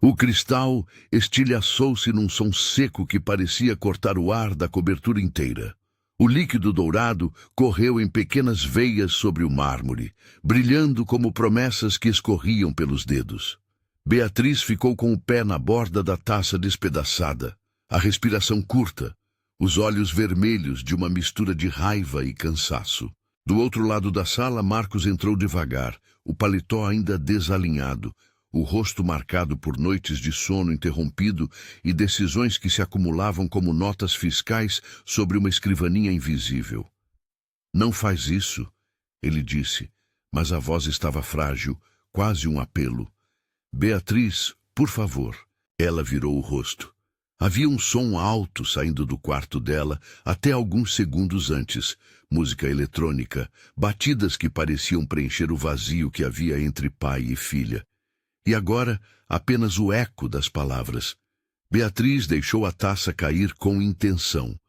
O cristal estilhaçou-se num som seco que parecia cortar o ar da cobertura inteira. O líquido dourado correu em pequenas veias sobre o mármore, brilhando como promessas que escorriam pelos dedos. Beatriz ficou com o pé na borda da taça despedaçada, a respiração curta, os olhos vermelhos de uma mistura de raiva e cansaço. Do outro lado da sala, Marcos entrou devagar, o paletó ainda desalinhado, o rosto marcado por noites de sono interrompido e decisões que se acumulavam como notas fiscais sobre uma escrivaninha invisível. "Não faz isso", ele disse, mas a voz estava frágil, quase um apelo. "Beatriz, por favor." Ela virou o rosto. Havia um som alto saindo do quarto dela até alguns segundos antes, música eletrônica, batidas que pareciam preencher o vazio que havia entre pai e filha. E agora, apenas o eco das palavras. Beatriz deixou a taça cair com intenção.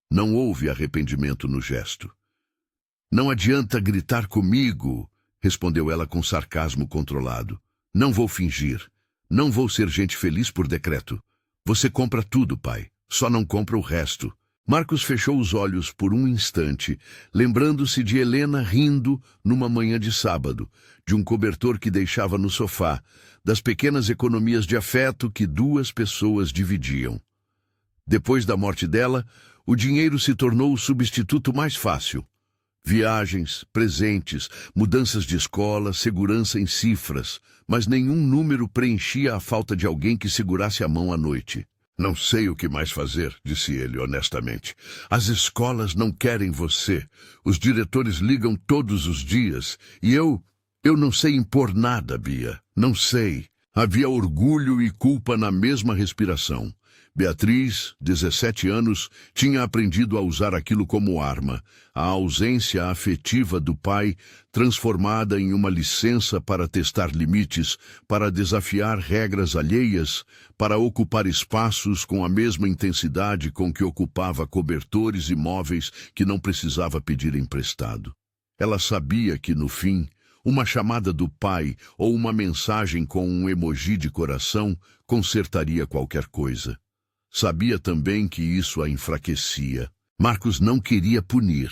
Não houve arrependimento no gesto. "Não adianta gritar comigo", respondeu ela com sarcasmo controlado. "Não vou fingir. Não vou ser gente feliz por decreto. Você compra tudo, pai. Só não compra o resto." Marcos fechou os olhos por um instante, lembrando-se de Helena rindo numa manhã de sábado, de um cobertor que deixava no sofá, das pequenas economias de afeto que duas pessoas dividiam. Depois da morte dela, o dinheiro se tornou o substituto mais fácil. Viagens, presentes, mudanças de escola, segurança em cifras, mas nenhum número preenchia a falta de alguém que segurasse a mão à noite. "Não sei o que mais fazer", disse ele honestamente. "As escolas não querem você. Os diretores ligam todos os dias. E eu não sei impor nada, Bia. Não sei." Havia orgulho e culpa na mesma respiração. Beatriz, 17 anos, tinha aprendido a usar aquilo como arma, a ausência afetiva do pai transformada em uma licença para testar limites, para desafiar regras alheias, para ocupar espaços com a mesma intensidade com que ocupava cobertores e móveis que não precisava pedir emprestado. Ela sabia que, no fim, uma chamada do pai ou uma mensagem com um emoji de coração consertaria qualquer coisa. Sabia também que isso a enfraquecia. Marcos não queria punir,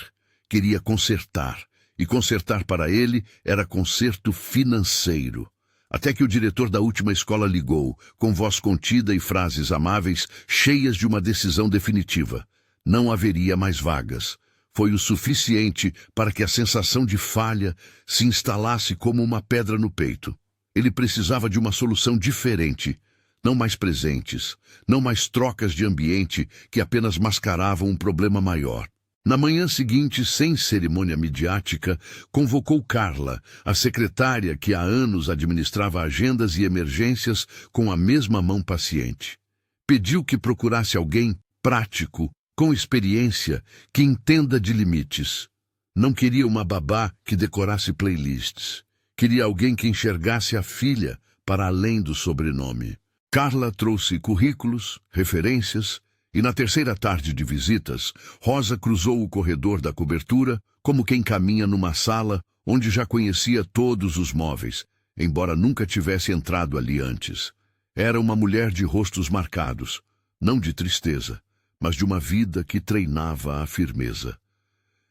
queria consertar. E consertar para ele era conserto financeiro. Até que o diretor da última escola ligou, com voz contida e frases amáveis, cheias de uma decisão definitiva. Não haveria mais vagas. Foi o suficiente para que a sensação de falha se instalasse como uma pedra no peito. Ele precisava de uma solução diferente. Não mais presentes, não mais trocas de ambiente que apenas mascaravam um problema maior. Na manhã seguinte, sem cerimônia midiática, convocou Carla, a secretária que há anos administrava agendas e emergências com a mesma mão paciente. Pediu que procurasse alguém prático, com experiência, que entenda de limites. Não queria uma babá que decorasse playlists. Queria alguém que enxergasse a filha para além do sobrenome. Carla trouxe currículos, referências, e na terceira tarde de visitas, Rosa cruzou o corredor da cobertura como quem caminha numa sala onde já conhecia todos os móveis, embora nunca tivesse entrado ali antes. Era uma mulher de rostos marcados, não de tristeza, mas de uma vida que treinava a firmeza.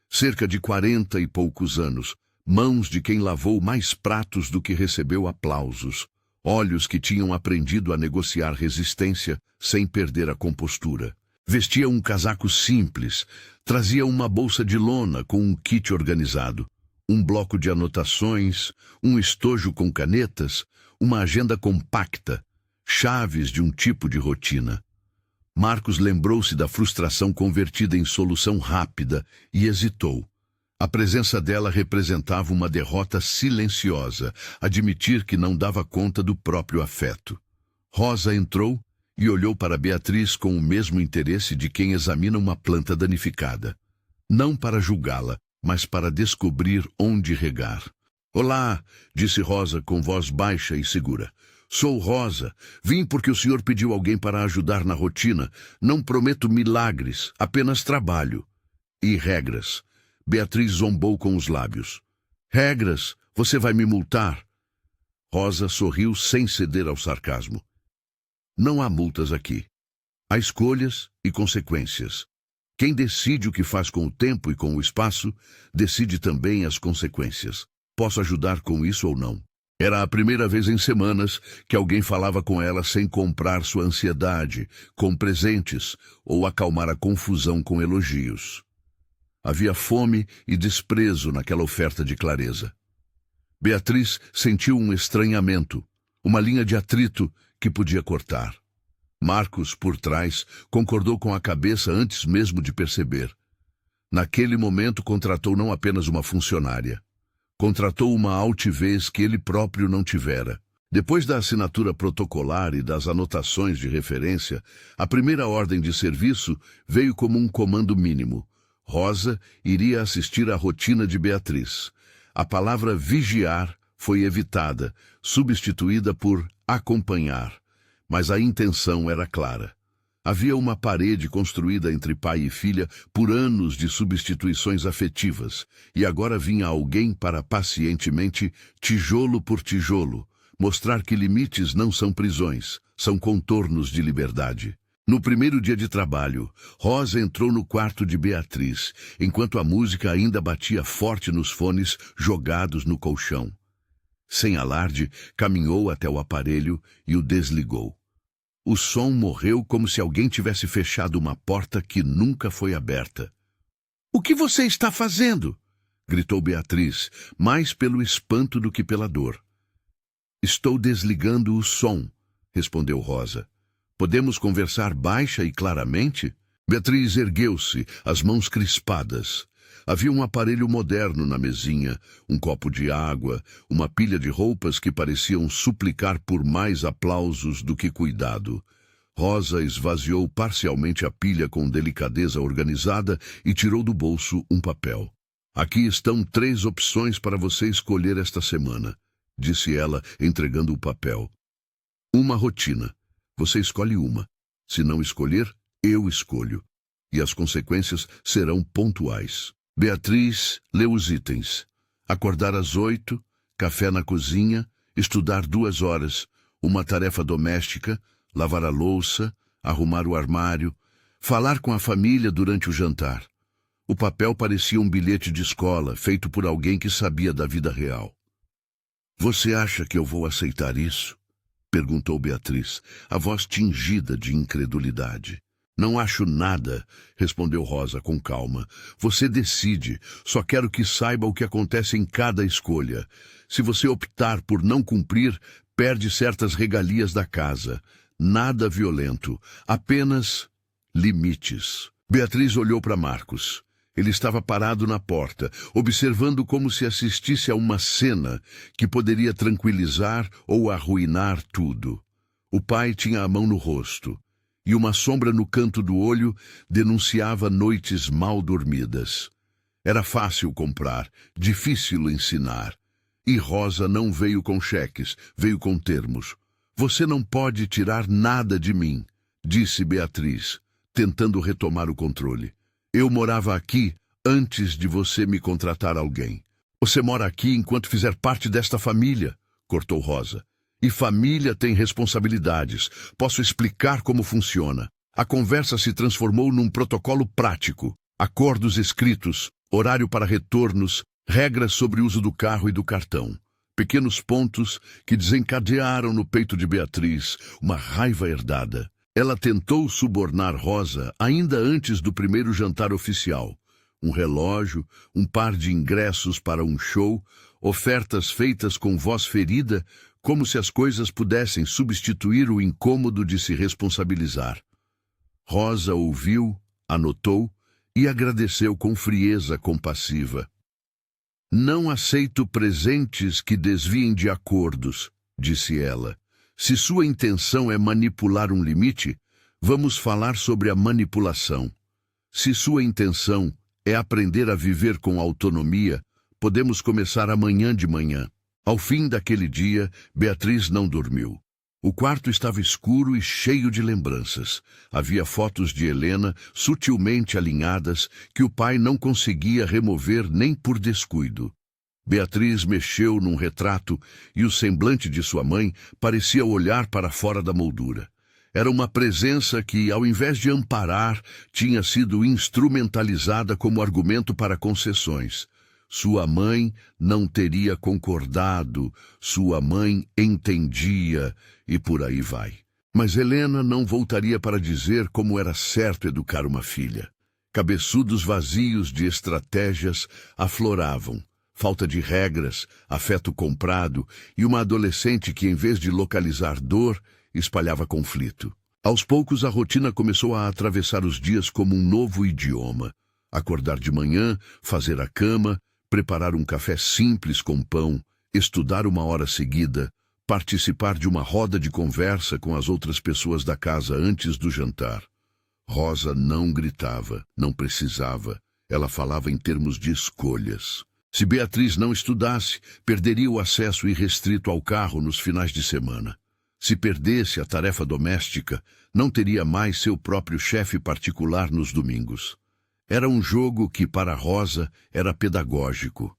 Cerca de 40 e poucos anos, mãos de quem lavou mais pratos do que recebeu aplausos, olhos que tinham aprendido a negociar resistência sem perder a compostura. Vestia um casaco simples, trazia uma bolsa de lona com um kit organizado, um bloco de anotações, um estojo com canetas, uma agenda compacta, chaves de um tipo de rotina. Marcos lembrou-se da frustração convertida em solução rápida e hesitou. A presença dela representava uma derrota silenciosa, admitir que não dava conta do próprio afeto. Rosa entrou e olhou para Beatriz com o mesmo interesse de quem examina uma planta danificada. Não para julgá-la, mas para descobrir onde regar. "Olá", disse Rosa com voz baixa e segura. "Sou Rosa. Vim porque o senhor pediu alguém para ajudar na rotina. Não prometo milagres, apenas trabalho. E regras." Beatriz zombou com os lábios. "Regras? Você vai me multar?" Rosa sorriu sem ceder ao sarcasmo. Não há multas aqui. Há escolhas e consequências. Quem decide o que faz com o tempo e com o espaço, decide também as consequências. Posso ajudar com isso ou não? Era a primeira vez em semanas que alguém falava com ela sem comprar sua ansiedade, com presentes, ou acalmar a confusão com elogios. Havia fome e desprezo naquela oferta de clareza. Beatriz sentiu um estranhamento, uma linha de atrito que podia cortar. Marcos, por trás, concordou com a cabeça antes mesmo de perceber. Naquele momento contratou não apenas uma funcionária. Contratou uma altivez que ele próprio não tivera. Depois da assinatura protocolar e das anotações de referência, a primeira ordem de serviço veio como um comando mínimo. Rosa iria assistir à rotina de Beatriz. A palavra vigiar foi evitada, substituída por acompanhar. Mas a intenção era clara. Havia uma parede construída entre pai e filha por anos de substituições afetivas, e agora vinha alguém para pacientemente, tijolo por tijolo, mostrar que limites não são prisões, são contornos de liberdade. No primeiro dia de trabalho, Rosa entrou no quarto de Beatriz, enquanto a música ainda batia forte nos fones jogados no colchão. Sem alarde, caminhou até o aparelho e o desligou. O som morreu como se alguém tivesse fechado uma porta que nunca foi aberta. — O que você está fazendo? Gritou Beatriz, mais pelo espanto do que pela dor. — Estou desligando o som, respondeu Rosa. — Podemos conversar baixa e claramente? Beatriz ergueu-se, as mãos crispadas. Havia um aparelho moderno na mesinha, um copo de água, uma pilha de roupas que pareciam suplicar por mais aplausos do que cuidado. Rosa esvaziou parcialmente a pilha com delicadeza organizada e tirou do bolso um papel. — Aqui estão 3 opções para você escolher esta semana, disse ela, entregando o papel. Uma rotina. Você escolhe uma. Se não escolher, eu escolho. E as consequências serão pontuais. Beatriz leu os itens. Acordar às 8, café na cozinha, estudar 2 horas, uma tarefa doméstica, lavar a louça, arrumar o armário, falar com a família durante o jantar. O papel parecia um bilhete de escola, feito por alguém que sabia da vida real. — Você acha que eu vou aceitar isso? Perguntou Beatriz, a voz tingida de incredulidade. — Não acho nada, respondeu Rosa com calma. Você decide, só quero que saiba o que acontece em cada escolha. Se você optar por não cumprir, perde certas regalias da casa. Nada violento, apenas limites. Beatriz olhou para Marcos. Ele estava parado na porta, observando como se assistisse a uma cena que poderia tranquilizar ou arruinar tudo. O pai tinha a mão no rosto, e uma sombra no canto do olho denunciava noites mal dormidas. Era fácil comprar, difícil ensinar. E Rosa não veio com cheques, veio com termos. — Você não pode tirar nada de mim, disse Beatriz, tentando retomar o controle. Eu morava aqui antes de você me contratar alguém. Você mora aqui enquanto fizer parte desta família, cortou Rosa. E família tem responsabilidades. Posso explicar como funciona. A conversa se transformou num protocolo prático. Acordos escritos, horário para retornos, regras sobre o uso do carro e do cartão. Pequenos pontos que desencadearam no peito de Beatriz uma raiva herdada. Ela tentou subornar Rosa ainda antes do primeiro jantar oficial. Um relógio, um par de ingressos para um show, ofertas feitas com voz ferida, como se as coisas pudessem substituir o incômodo de se responsabilizar. Rosa ouviu, anotou e agradeceu com frieza compassiva. Não aceito presentes que desviem de acordos, disse ela. Se sua intenção é manipular um limite, vamos falar sobre a manipulação. Se sua intenção é aprender a viver com autonomia, podemos começar amanhã de manhã. Ao fim daquele dia, Beatriz não dormiu. O quarto estava escuro e cheio de lembranças. Havia fotos de Helena sutilmente alinhadas que o pai não conseguia remover nem por descuido. Beatriz mexeu num retrato e o semblante de sua mãe parecia olhar para fora da moldura. Era uma presença que, ao invés de amparar, tinha sido instrumentalizada como argumento para concessões. Sua mãe não teria concordado, sua mãe entendia, e por aí vai. Mas Helena não voltaria para dizer como era certo educar uma filha. Cabeçudos vazios de estratégias afloravam. Falta de regras, afeto comprado e uma adolescente que, em vez de localizar dor, espalhava conflito. Aos poucos, a rotina começou a atravessar os dias como um novo idioma. Acordar de manhã, fazer a cama, preparar um café simples com pão, estudar uma hora seguida, participar de uma roda de conversa com as outras pessoas da casa antes do jantar. Rosa não gritava, não precisava. Ela falava em termos de escolhas. Se Beatriz não estudasse, perderia o acesso irrestrito ao carro nos finais de semana. Se perdesse a tarefa doméstica, não teria mais seu próprio chefe particular nos domingos. Era um jogo que, para Rosa, era pedagógico.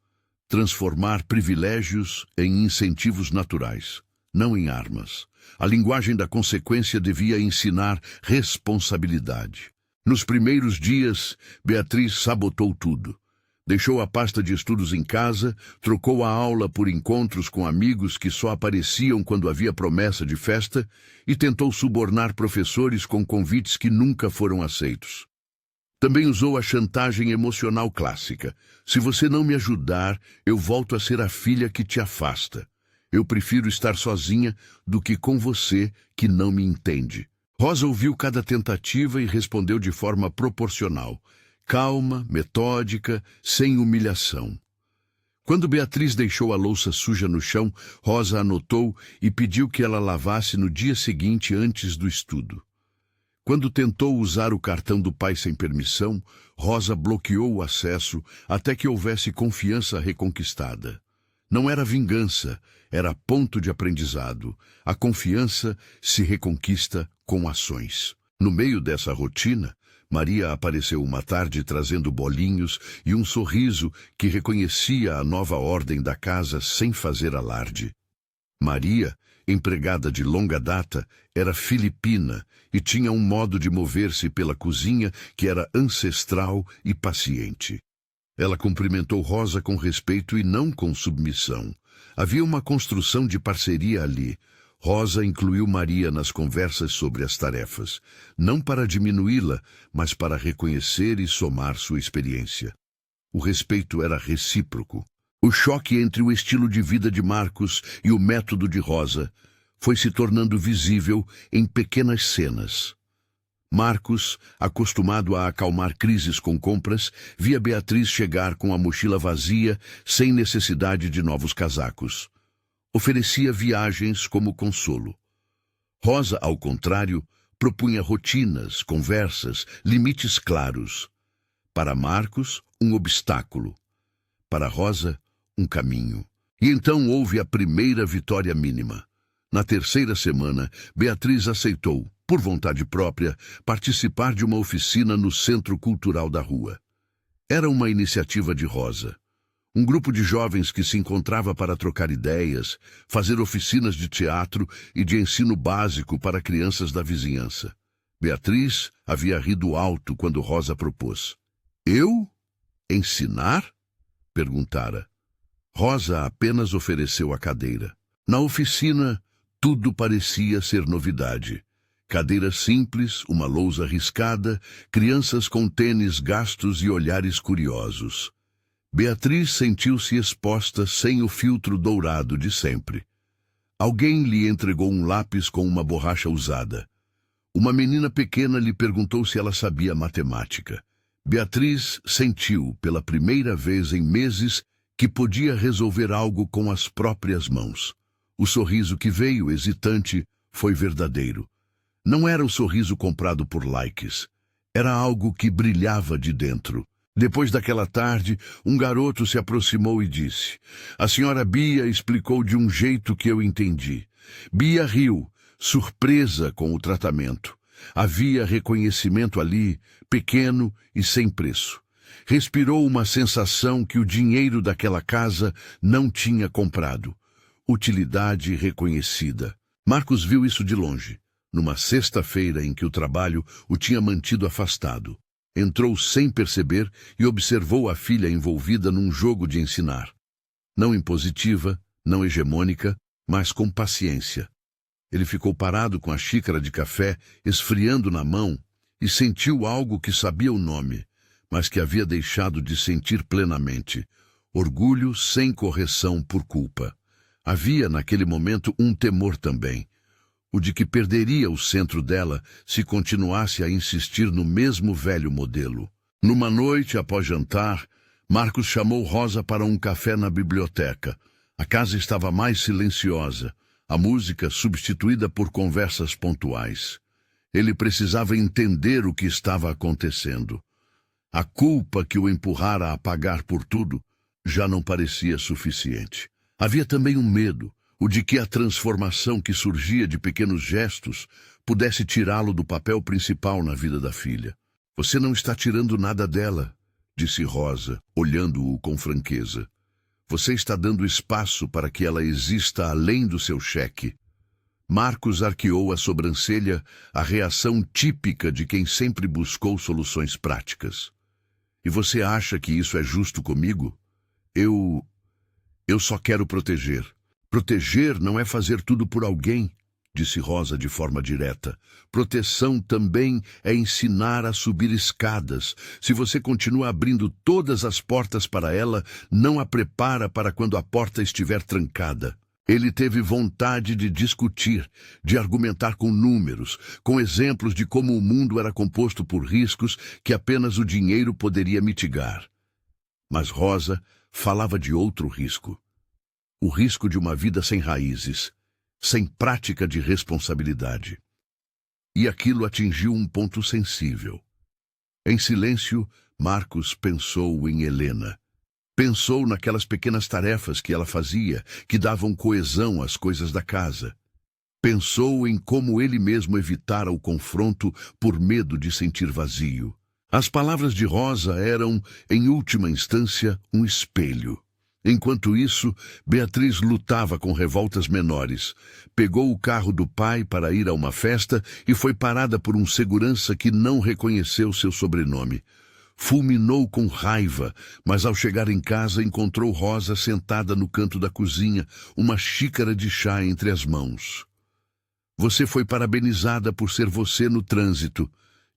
Transformar privilégios em incentivos naturais, não em armas. A linguagem da consequência devia ensinar responsabilidade. Nos primeiros dias, Beatriz sabotou tudo. Deixou a pasta de estudos em casa, trocou a aula por encontros com amigos que só apareciam quando havia promessa de festa e tentou subornar professores com convites que nunca foram aceitos. Também usou a chantagem emocional clássica. Se você não me ajudar, eu volto a ser a filha que te afasta. Eu prefiro estar sozinha do que com você que não me entende. Rosa ouviu cada tentativa e respondeu de forma proporcional. Calma, metódica, sem humilhação. Quando Beatriz deixou a louça suja no chão, Rosa anotou e pediu que ela lavasse no dia seguinte antes do estudo. Quando tentou usar o cartão do pai sem permissão, Rosa bloqueou o acesso até que houvesse confiança reconquistada. Não era vingança, era ponto de aprendizado. A confiança se reconquista com ações. No meio dessa rotina, Maria apareceu uma tarde trazendo bolinhos e um sorriso que reconhecia a nova ordem da casa sem fazer alarde. Maria, empregada de longa data, era filipina e tinha um modo de mover-se pela cozinha que era ancestral e paciente. Ela cumprimentou Rosa com respeito e não com submissão. Havia uma construção de parceria ali. Rosa incluiu Maria nas conversas sobre as tarefas, não para diminuí-la, mas para reconhecer e somar sua experiência. O respeito era recíproco. O choque entre o estilo de vida de Marcos e o método de Rosa foi se tornando visível em pequenas cenas. Marcos, acostumado a acalmar crises com compras, via Beatriz chegar com a mochila vazia, sem necessidade de novos casacos. Oferecia viagens como consolo. Rosa, ao contrário, propunha rotinas, conversas, limites claros. Para Marcos, um obstáculo. Para Rosa, um caminho. E então houve a primeira vitória mínima. Na terceira semana, Beatriz aceitou, por vontade própria, participar de uma oficina no Centro Cultural da Rua. Era uma iniciativa de Rosa. Um grupo de jovens que se encontrava para trocar ideias, fazer oficinas de teatro e de ensino básico para crianças da vizinhança. Beatriz havia rido alto quando Rosa propôs. Eu? Ensinar? Perguntara. Rosa apenas ofereceu a cadeira. Na oficina, tudo parecia ser novidade. Cadeira simples, uma lousa riscada, crianças com tênis gastos e olhares curiosos. Beatriz sentiu-se exposta sem o filtro dourado de sempre. Alguém lhe entregou um lápis com uma borracha usada. Uma menina pequena lhe perguntou se ela sabia matemática. Beatriz sentiu, pela primeira vez em meses, que podia resolver algo com as próprias mãos. O sorriso que veio, hesitante, foi verdadeiro. Não era o sorriso comprado por likes. Era algo que brilhava de dentro. Depois daquela tarde, um garoto se aproximou e disse: "A senhora Bia explicou de um jeito que eu entendi." Bia riu, surpresa com o tratamento. Havia reconhecimento ali, pequeno e sem preço. Respirou uma sensação que o dinheiro daquela casa não tinha comprado. Utilidade reconhecida. Marcos viu isso de longe. numa sexta-feira em que o trabalho o tinha mantido afastado. Entrou sem perceber e observou a filha envolvida num jogo de ensinar. Não impositiva, não hegemônica, mas com paciência. Ele ficou parado com a xícara de café esfriando na mão e sentiu algo que sabia o nome, mas que havia deixado de sentir plenamente. Orgulho sem correção por culpa. Havia, naquele momento, um temor também. O de que perderia o centro dela se continuasse a insistir no mesmo velho modelo. Numa noite, após jantar, Marcos chamou Rosa para um café na biblioteca. A casa estava mais silenciosa, a música substituída por conversas pontuais. Ele precisava entender o que estava acontecendo. A culpa que o empurrara a pagar por tudo já não parecia suficiente. Havia também um medo, o de que a transformação que surgia de pequenos gestos pudesse tirá-lo do papel principal na vida da filha. Você não está tirando nada dela, disse Rosa, olhando-o com franqueza. Você está dando espaço para que ela exista além do seu cheque. Marcos arqueou a sobrancelha, a reação típica de quem sempre buscou soluções práticas. E você acha que isso é justo comigo? Eu só quero proteger. Proteger não é fazer tudo por alguém, disse Rosa de forma direta. Proteção também é ensinar a subir escadas. Se você continua abrindo todas as portas para ela, não a prepara para quando a porta estiver trancada. Ele teve vontade de discutir, de argumentar com números, com exemplos de como o mundo era composto por riscos que apenas o dinheiro poderia mitigar. Mas Rosa falava de outro risco. O risco de uma vida sem raízes, sem prática de responsabilidade. E aquilo atingiu um ponto sensível. Em silêncio, Marcos pensou em Helena. Pensou naquelas pequenas tarefas que ela fazia, que davam coesão às coisas da casa. Pensou em como ele mesmo evitara o confronto por medo de sentir vazio. As palavras de Rosa eram, em última instância, um espelho. Enquanto isso, Beatriz lutava com revoltas menores. Pegou o carro do pai para ir a uma festa e foi parada por um segurança que não reconheceu seu sobrenome. Fulminou com raiva, mas ao chegar em casa encontrou Rosa sentada no canto da cozinha, uma xícara de chá entre as mãos. Você foi parabenizada por ser você no trânsito,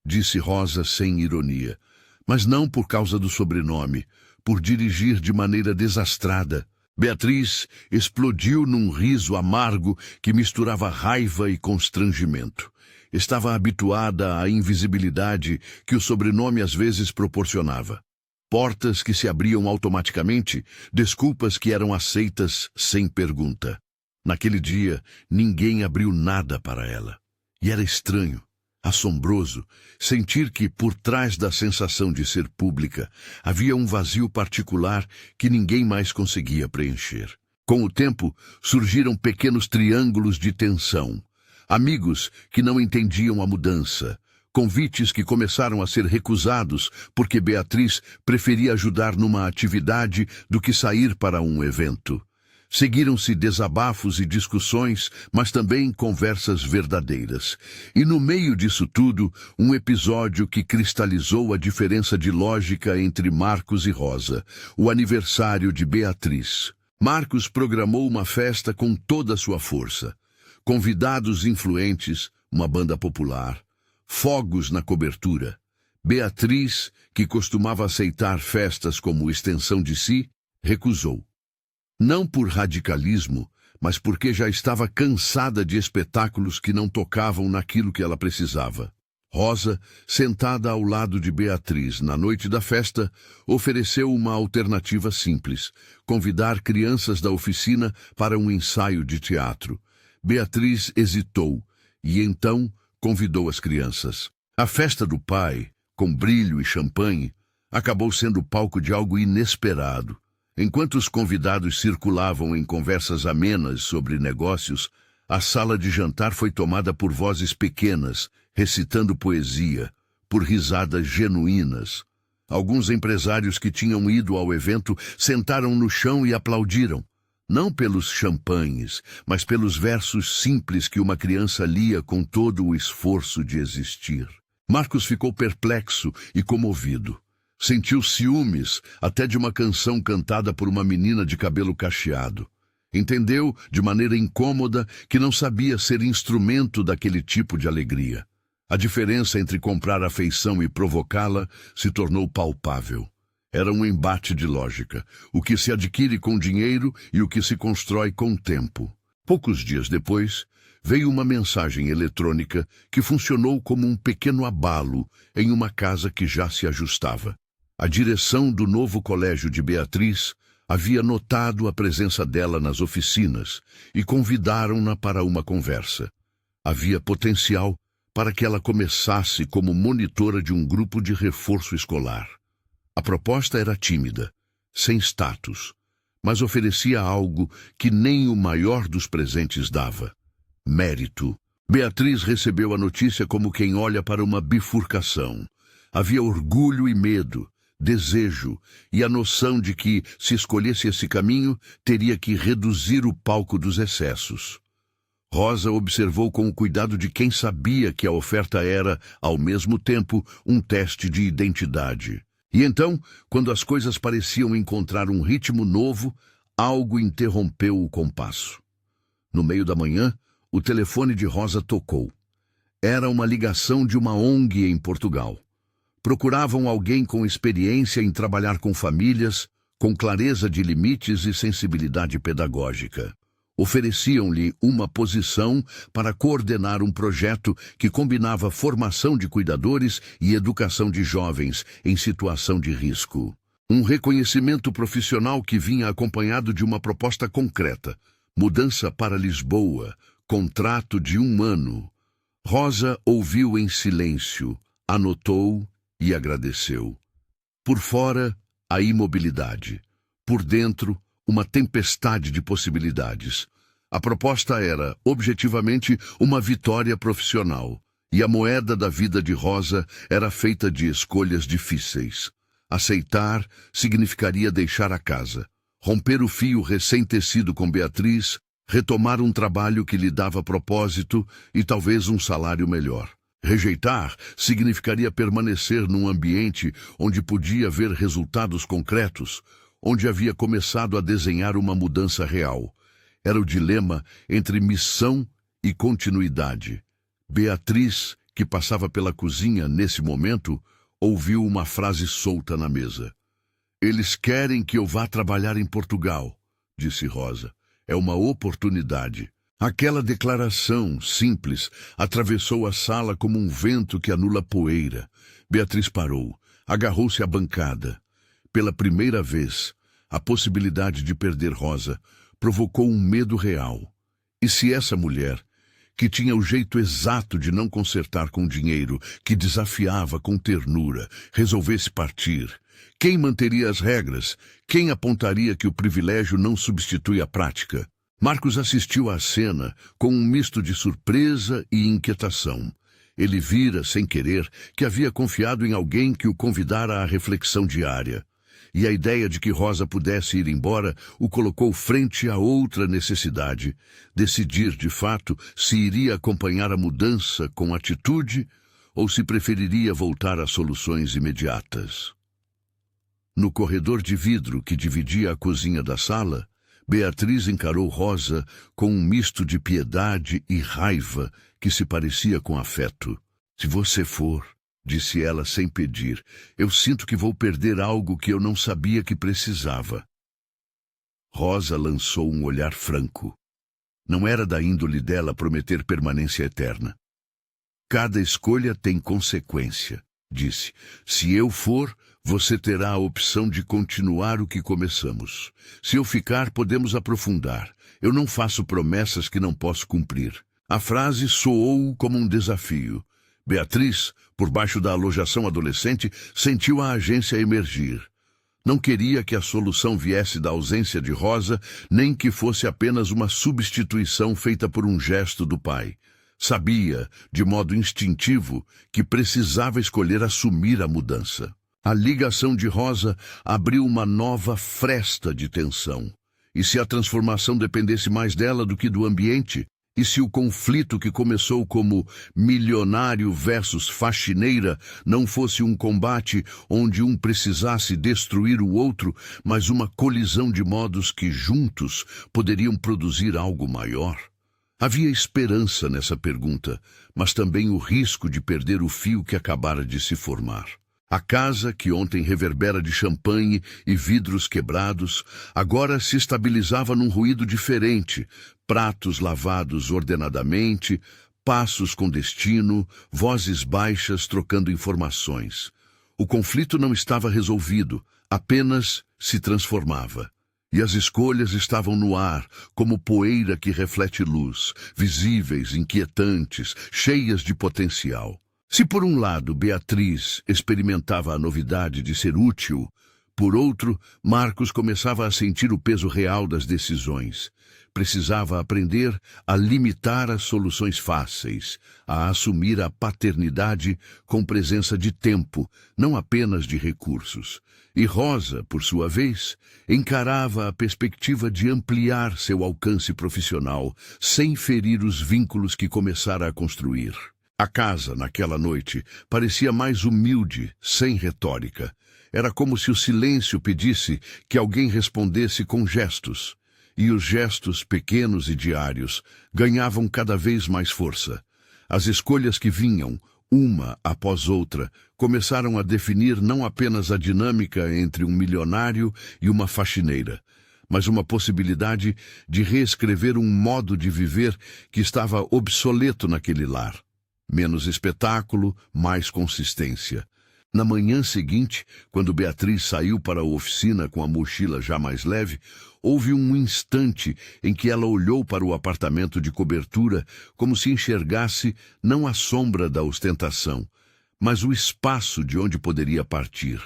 disse Rosa sem ironia, mas não por causa do sobrenome, por dirigir de maneira desastrada. Beatriz explodiu num riso amargo que misturava raiva e constrangimento. Estava habituada à invisibilidade que o sobrenome às vezes proporcionava. Portas que se abriam automaticamente, desculpas que eram aceitas sem pergunta. Naquele dia, ninguém abriu nada para ela. E era estranho, assombroso, sentir que, por trás da sensação de ser pública, havia um vazio particular que ninguém mais conseguia preencher. Com o tempo, surgiram pequenos triângulos de tensão. Amigos que não entendiam a mudança. Convites que começaram a ser recusados porque Beatriz preferia ajudar numa atividade do que sair para um evento. Seguiram-se desabafos e discussões, mas também conversas verdadeiras. E no meio disso tudo, um episódio que cristalizou a diferença de lógica entre Marcos e Rosa, o aniversário de Beatriz. Marcos programou uma festa com toda a sua força. Convidados influentes, uma banda popular, fogos na cobertura. Beatriz, que costumava aceitar festas como extensão de si, recusou. Não por radicalismo, mas porque já estava cansada de espetáculos que não tocavam naquilo que ela precisava. Rosa, sentada ao lado de Beatriz na noite da festa, ofereceu uma alternativa simples: convidar crianças da oficina para um ensaio de teatro. Beatriz hesitou e então convidou as crianças. A festa do pai, com brilho e champanhe, acabou sendo palco de algo inesperado. Enquanto os convidados circulavam em conversas amenas sobre negócios, a sala de jantar foi tomada por vozes pequenas, recitando poesia, por risadas genuínas. Alguns empresários que tinham ido ao evento sentaram no chão e aplaudiram. Não pelos champanhes, mas pelos versos simples que uma criança lia com todo o esforço de existir. Marcos ficou perplexo e comovido. Sentiu ciúmes até de uma canção cantada por uma menina de cabelo cacheado. Entendeu, de maneira incômoda, que não sabia ser instrumento daquele tipo de alegria. A diferença entre comprar afeição e provocá-la se tornou palpável. Era um embate de lógica, o que se adquire com dinheiro e o que se constrói com tempo. Poucos dias depois, veio uma mensagem eletrônica que funcionou como um pequeno abalo em uma casa que já se ajustava. A direção do novo colégio de Beatriz havia notado a presença dela nas oficinas e convidaram-na para uma conversa. Havia potencial para que ela começasse como monitora de um grupo de reforço escolar. A proposta era tímida, sem status, mas oferecia algo que nem o maior dos presentes dava: mérito. Beatriz recebeu a notícia como quem olha para uma bifurcação. Havia orgulho e medo, desejo e a noção de que, se escolhesse esse caminho, teria que reduzir o palco dos excessos. Rosa observou com o cuidado de quem sabia que a oferta era, ao mesmo tempo, um teste de identidade. E então, quando as coisas pareciam encontrar um ritmo novo, algo interrompeu o compasso. No meio da manhã, o telefone de Rosa tocou. Era uma ligação de uma ONG em Portugal. Procuravam alguém com experiência em trabalhar com famílias, com clareza de limites e sensibilidade pedagógica. Ofereciam-lhe uma posição para coordenar um projeto que combinava formação de cuidadores e educação de jovens em situação de risco. Um reconhecimento profissional que vinha acompanhado de uma proposta concreta: mudança para Lisboa, contrato de 1 ano. Rosa ouviu em silêncio, anotou e agradeceu. Por fora, a imobilidade. Por dentro, uma tempestade de possibilidades. A proposta era, objetivamente, uma vitória profissional, e a moeda da vida de Rosa era feita de escolhas difíceis. Aceitar significaria deixar a casa, romper o fio recém-tecido com Beatriz, retomar um trabalho que lhe dava propósito e talvez um salário melhor. Rejeitar significaria permanecer num ambiente onde podia ver resultados concretos, onde havia começado a desenhar uma mudança real. Era o dilema entre missão e continuidade. Beatriz, que passava pela cozinha nesse momento, ouviu uma frase solta na mesa. "Eles querem que eu vá trabalhar em Portugal", disse Rosa. "É uma oportunidade." Aquela declaração simples atravessou a sala como um vento que anula poeira. Beatriz parou, agarrou-se à bancada. Pela primeira vez, a possibilidade de perder Rosa provocou um medo real. E se essa mulher, que tinha o jeito exato de não consertar com dinheiro, que desafiava com ternura, resolvesse partir? Quem manteria as regras? Quem apontaria que o privilégio não substitui a prática? Marcos assistiu à cena com um misto de surpresa e inquietação. Ele vira, sem querer, que havia confiado em alguém que o convidara à reflexão diária. E a ideia de que Rosa pudesse ir embora o colocou frente a outra necessidade: decidir, de fato, se iria acompanhar a mudança com atitude ou se preferiria voltar às soluções imediatas. No corredor de vidro que dividia a cozinha da sala, Beatriz encarou Rosa com um misto de piedade e raiva que se parecia com afeto. "Se você for", disse ela sem pedir, "eu sinto que vou perder algo que eu não sabia que precisava." Rosa lançou um olhar franco. Não era da índole dela prometer permanência eterna. "Cada escolha tem consequência", disse. "Se eu for, você terá a opção de continuar o que começamos. Se eu ficar, podemos aprofundar. Eu não faço promessas que não posso cumprir." A frase soou como um desafio. Beatriz, por baixo da alojação adolescente, sentiu a agência emergir. Não queria que a solução viesse da ausência de Rosa, nem que fosse apenas uma substituição feita por um gesto do pai. Sabia, de modo instintivo, que precisava escolher assumir a mudança. A ligação de Rosa abriu uma nova fresta de tensão. E se a transformação dependesse mais dela do que do ambiente? E se o conflito que começou como milionário versus faxineira não fosse um combate onde um precisasse destruir o outro, mas uma colisão de modos que juntos poderiam produzir algo maior? Havia esperança nessa pergunta, mas também o risco de perder o fio que acabara de se formar. A casa, que ontem reverbera de champanhe e vidros quebrados, agora se estabilizava num ruído diferente, pratos lavados ordenadamente, passos com destino, vozes baixas trocando informações. O conflito não estava resolvido, apenas se transformava. E as escolhas estavam no ar, como poeira que reflete luz, visíveis, inquietantes, cheias de potencial. Se por um lado Beatriz experimentava a novidade de ser útil, por outro, Marcos começava a sentir o peso real das decisões. Precisava aprender a limitar as soluções fáceis, a assumir a paternidade com presença de tempo, não apenas de recursos. E Rosa, por sua vez, encarava a perspectiva de ampliar seu alcance profissional, sem ferir os vínculos que começara a construir. A casa, naquela noite, parecia mais humilde, sem retórica. Era como se o silêncio pedisse que alguém respondesse com gestos. E os gestos pequenos e diários ganhavam cada vez mais força. As escolhas que vinham, uma após outra, começaram a definir não apenas a dinâmica entre um milionário e uma faxineira, mas uma possibilidade de reescrever um modo de viver que estava obsoleto naquele lar. Menos espetáculo, mais consistência. Na manhã seguinte, quando Beatriz saiu para a oficina com a mochila já mais leve, houve um instante em que ela olhou para o apartamento de cobertura como se enxergasse não a sombra da ostentação, mas o espaço de onde poderia partir.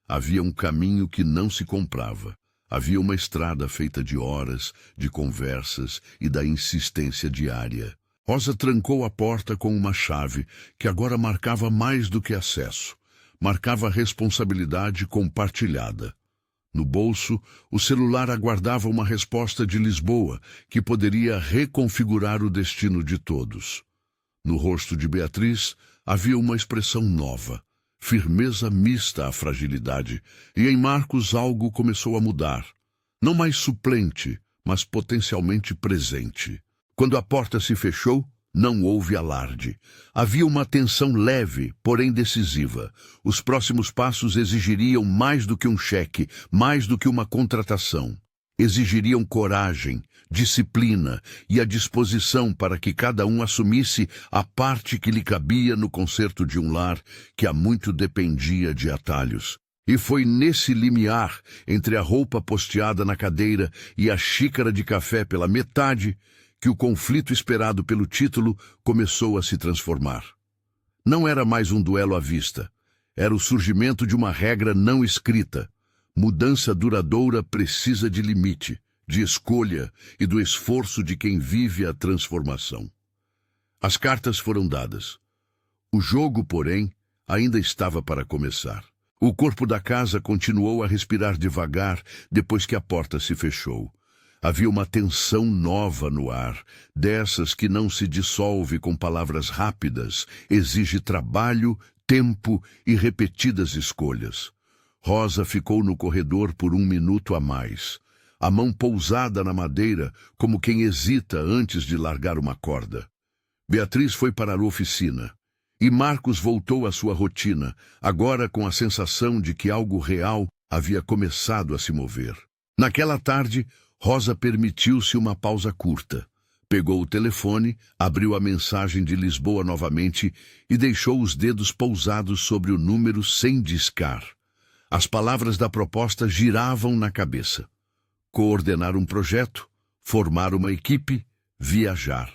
Havia um caminho que não se comprava. Havia uma estrada feita de horas, de conversas e da insistência diária. Rosa trancou a porta com uma chave que agora marcava mais do que acesso. Marcava responsabilidade compartilhada. No bolso, o celular aguardava uma resposta de Lisboa que poderia reconfigurar o destino de todos. No rosto de Beatriz havia uma expressão nova, firmeza mista à fragilidade, e em Marcos algo começou a mudar. Não mais suplente, mas potencialmente presente. Quando a porta se fechou, não houve alarde. Havia uma tensão leve, porém decisiva. Os próximos passos exigiriam mais do que um cheque, mais do que uma contratação. Exigiriam coragem, disciplina e a disposição para que cada um assumisse a parte que lhe cabia no conserto de um lar que há muito dependia de atalhos. E foi nesse limiar, entre a roupa posteada na cadeira e a xícara de café pela metade, que o conflito esperado pelo título começou a se transformar. Não era mais um duelo à vista. Era o surgimento de uma regra não escrita. Mudança duradoura precisa de limite, de escolha e do esforço de quem vive a transformação. As cartas foram dadas. O jogo, porém, ainda estava para começar. O corpo da casa continuou a respirar devagar depois que a porta se fechou. Havia uma tensão nova no ar, dessas que não se dissolve com palavras rápidas, exige trabalho, tempo e repetidas escolhas. Rosa ficou no corredor por 1 minuto a mais, a mão pousada na madeira, como quem hesita antes de largar uma corda. Beatriz foi para a oficina, e Marcos voltou à sua rotina, agora com a sensação de que algo real havia começado a se mover. Naquela tarde, Rosa permitiu-se uma pausa curta. Pegou o telefone, abriu a mensagem de Lisboa novamente e deixou os dedos pousados sobre o número sem discar. As palavras da proposta giravam na cabeça. Coordenar um projeto, formar uma equipe, viajar.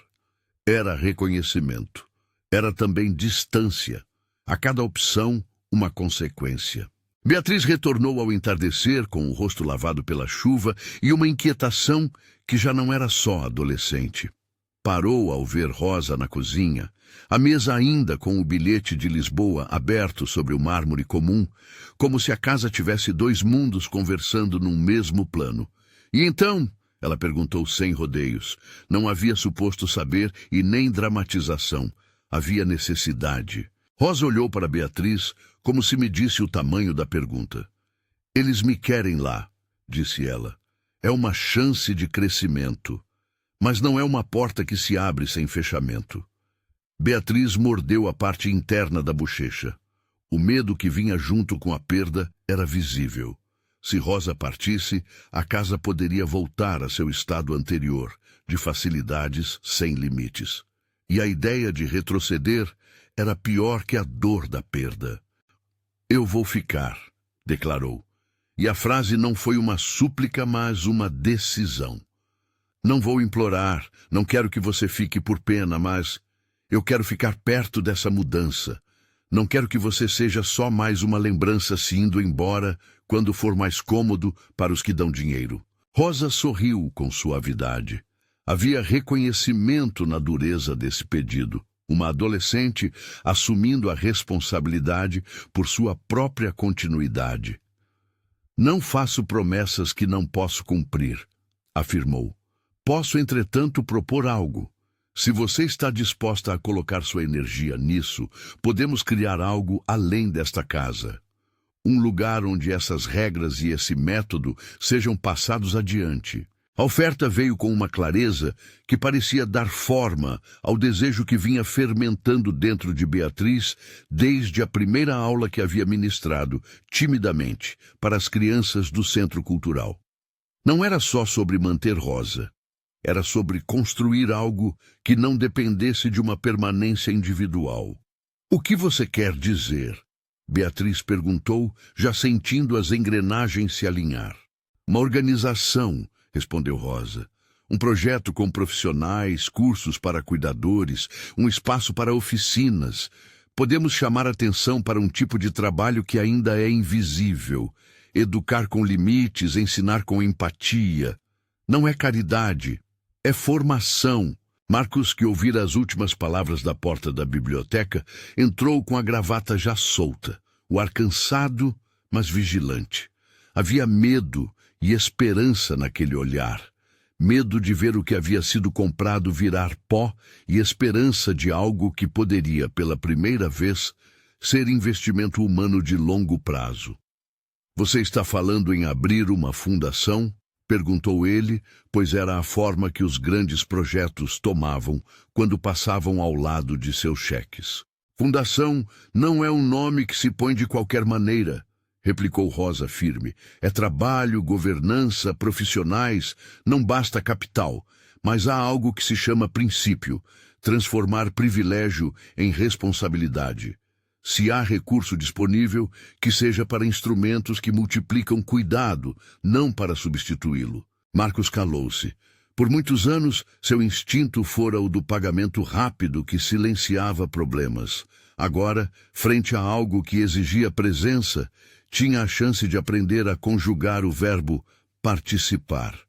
Era reconhecimento. Era também distância. A cada opção, uma consequência. Beatriz retornou ao entardecer com o rosto lavado pela chuva e uma inquietação que já não era só adolescente. Parou ao ver Rosa na cozinha, a mesa ainda com o bilhete de Lisboa aberto sobre o mármore comum, como se a casa tivesse 2 mundos conversando num mesmo plano. E então? Ela perguntou sem rodeios. Não havia suposto saber e nem dramatização. Havia necessidade. Rosa olhou para Beatriz como se medisse o tamanho da pergunta. Eles me querem lá, disse ela. É uma chance de crescimento. Mas não é uma porta que se abre sem fechamento. Beatriz mordeu a parte interna da bochecha. O medo que vinha junto com a perda era visível. Se Rosa partisse, a casa poderia voltar a seu estado anterior, de facilidades sem limites. E a ideia de retroceder era pior que a dor da perda. Eu vou ficar, declarou. E a frase não foi uma súplica, mas uma decisão. Não vou implorar, não quero que você fique por pena, mas eu quero ficar perto dessa mudança. Não quero que você seja só mais uma lembrança se indo embora quando for mais cômodo para os que dão dinheiro. Rosa sorriu com suavidade. Havia reconhecimento na dureza desse pedido. Uma adolescente assumindo a responsabilidade por sua própria continuidade. Não faço promessas que não posso cumprir, afirmou. Posso, entretanto, propor algo. Se você está disposta a colocar sua energia nisso, podemos criar algo além desta casa. Um lugar onde essas regras e esse método sejam passados adiante. A oferta veio com uma clareza que parecia dar forma ao desejo que vinha fermentando dentro de Beatriz desde a primeira aula que havia ministrado, timidamente, para as crianças do Centro Cultural. Não era só sobre manter Rosa. Era sobre construir algo que não dependesse de uma permanência individual. O que você quer dizer? Beatriz perguntou, já sentindo as engrenagens se alinhar. Uma organização, respondeu Rosa. Um projeto com profissionais, cursos para cuidadores, um espaço para oficinas. Podemos chamar atenção para um tipo de trabalho que ainda é invisível. Educar com limites, ensinar com empatia. Não é caridade. É formação. Marcos, que ouvira as últimas palavras da porta da biblioteca, entrou com a gravata já solta, o ar cansado, mas vigilante. Havia medo e esperança naquele olhar. Medo de ver o que havia sido comprado virar pó e esperança de algo que poderia, pela primeira vez, ser investimento humano de longo prazo. Você está falando em abrir uma fundação? Perguntou ele, pois era a forma que os grandes projetos tomavam quando passavam ao lado de seus cheques. Fundação não é um nome que se põe de qualquer maneira, replicou Rosa firme. É trabalho, governança, profissionais, não basta capital, mas há algo que se chama princípio, transformar privilégio em responsabilidade. Se há recurso disponível, que seja para instrumentos que multiplicam cuidado, não para substituí-lo. Marcos calou-se. Por muitos anos, seu instinto fora o do pagamento rápido que silenciava problemas. Agora, frente a algo que exigia presença, tinha a chance de aprender a conjugar o verbo participar.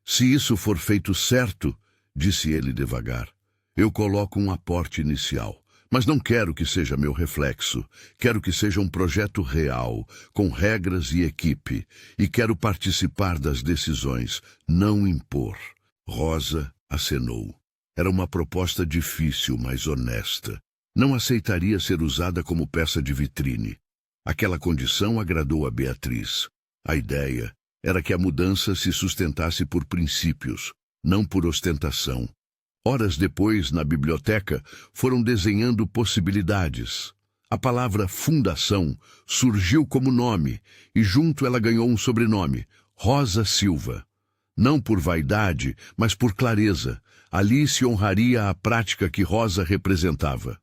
Se isso for feito certo, disse ele devagar, eu coloco um aporte inicial. Mas não quero que seja meu reflexo. Quero que seja um projeto real, com regras e equipe. E quero participar das decisões, não impor. Rosa acenou. Era uma proposta difícil, mas honesta. Não aceitaria ser usada como peça de vitrine. Aquela condição agradou a Beatriz. A ideia era que a mudança se sustentasse por princípios, não por ostentação. Horas depois, na biblioteca, foram desenhando possibilidades. A palavra fundação surgiu como nome, e junto ela ganhou um sobrenome, Rosa Silva. Não por vaidade, mas por clareza. Ali se honraria a prática que Rosa representava.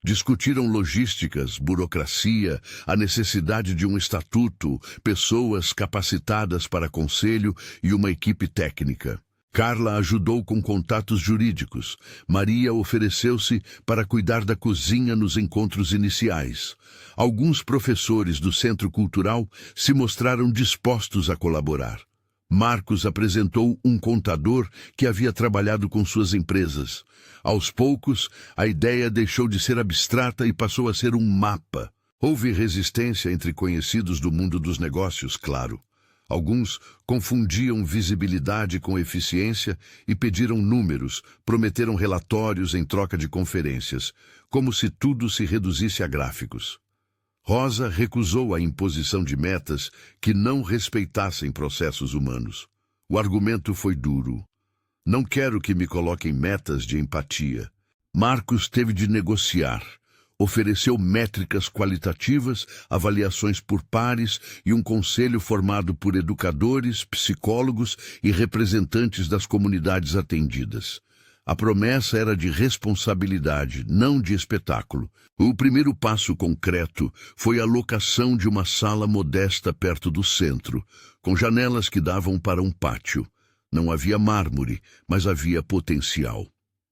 Discutiram logísticas, burocracia, a necessidade de um estatuto, pessoas capacitadas para conselho e uma equipe técnica. Carla ajudou com contatos jurídicos. Maria ofereceu-se para cuidar da cozinha nos encontros iniciais. Alguns professores do Centro Cultural se mostraram dispostos a colaborar. Marcos apresentou um contador que havia trabalhado com suas empresas. Aos poucos, a ideia deixou de ser abstrata e passou a ser um mapa. Houve resistência entre conhecidos do mundo dos negócios, claro. Alguns confundiam visibilidade com eficiência e pediram números, prometeram relatórios em troca de conferências, como se tudo se reduzisse a gráficos. Rosa recusou a imposição de metas que não respeitassem processos humanos. O argumento foi duro. Não quero que me coloquem metas de empatia. Marcos teve de negociar. Ofereceu métricas qualitativas, avaliações por pares e um conselho formado por educadores, psicólogos e representantes das comunidades atendidas. A promessa era de responsabilidade, não de espetáculo. O primeiro passo concreto foi a locação de uma sala modesta perto do centro, com janelas que davam para um pátio. Não havia mármore, mas havia potencial.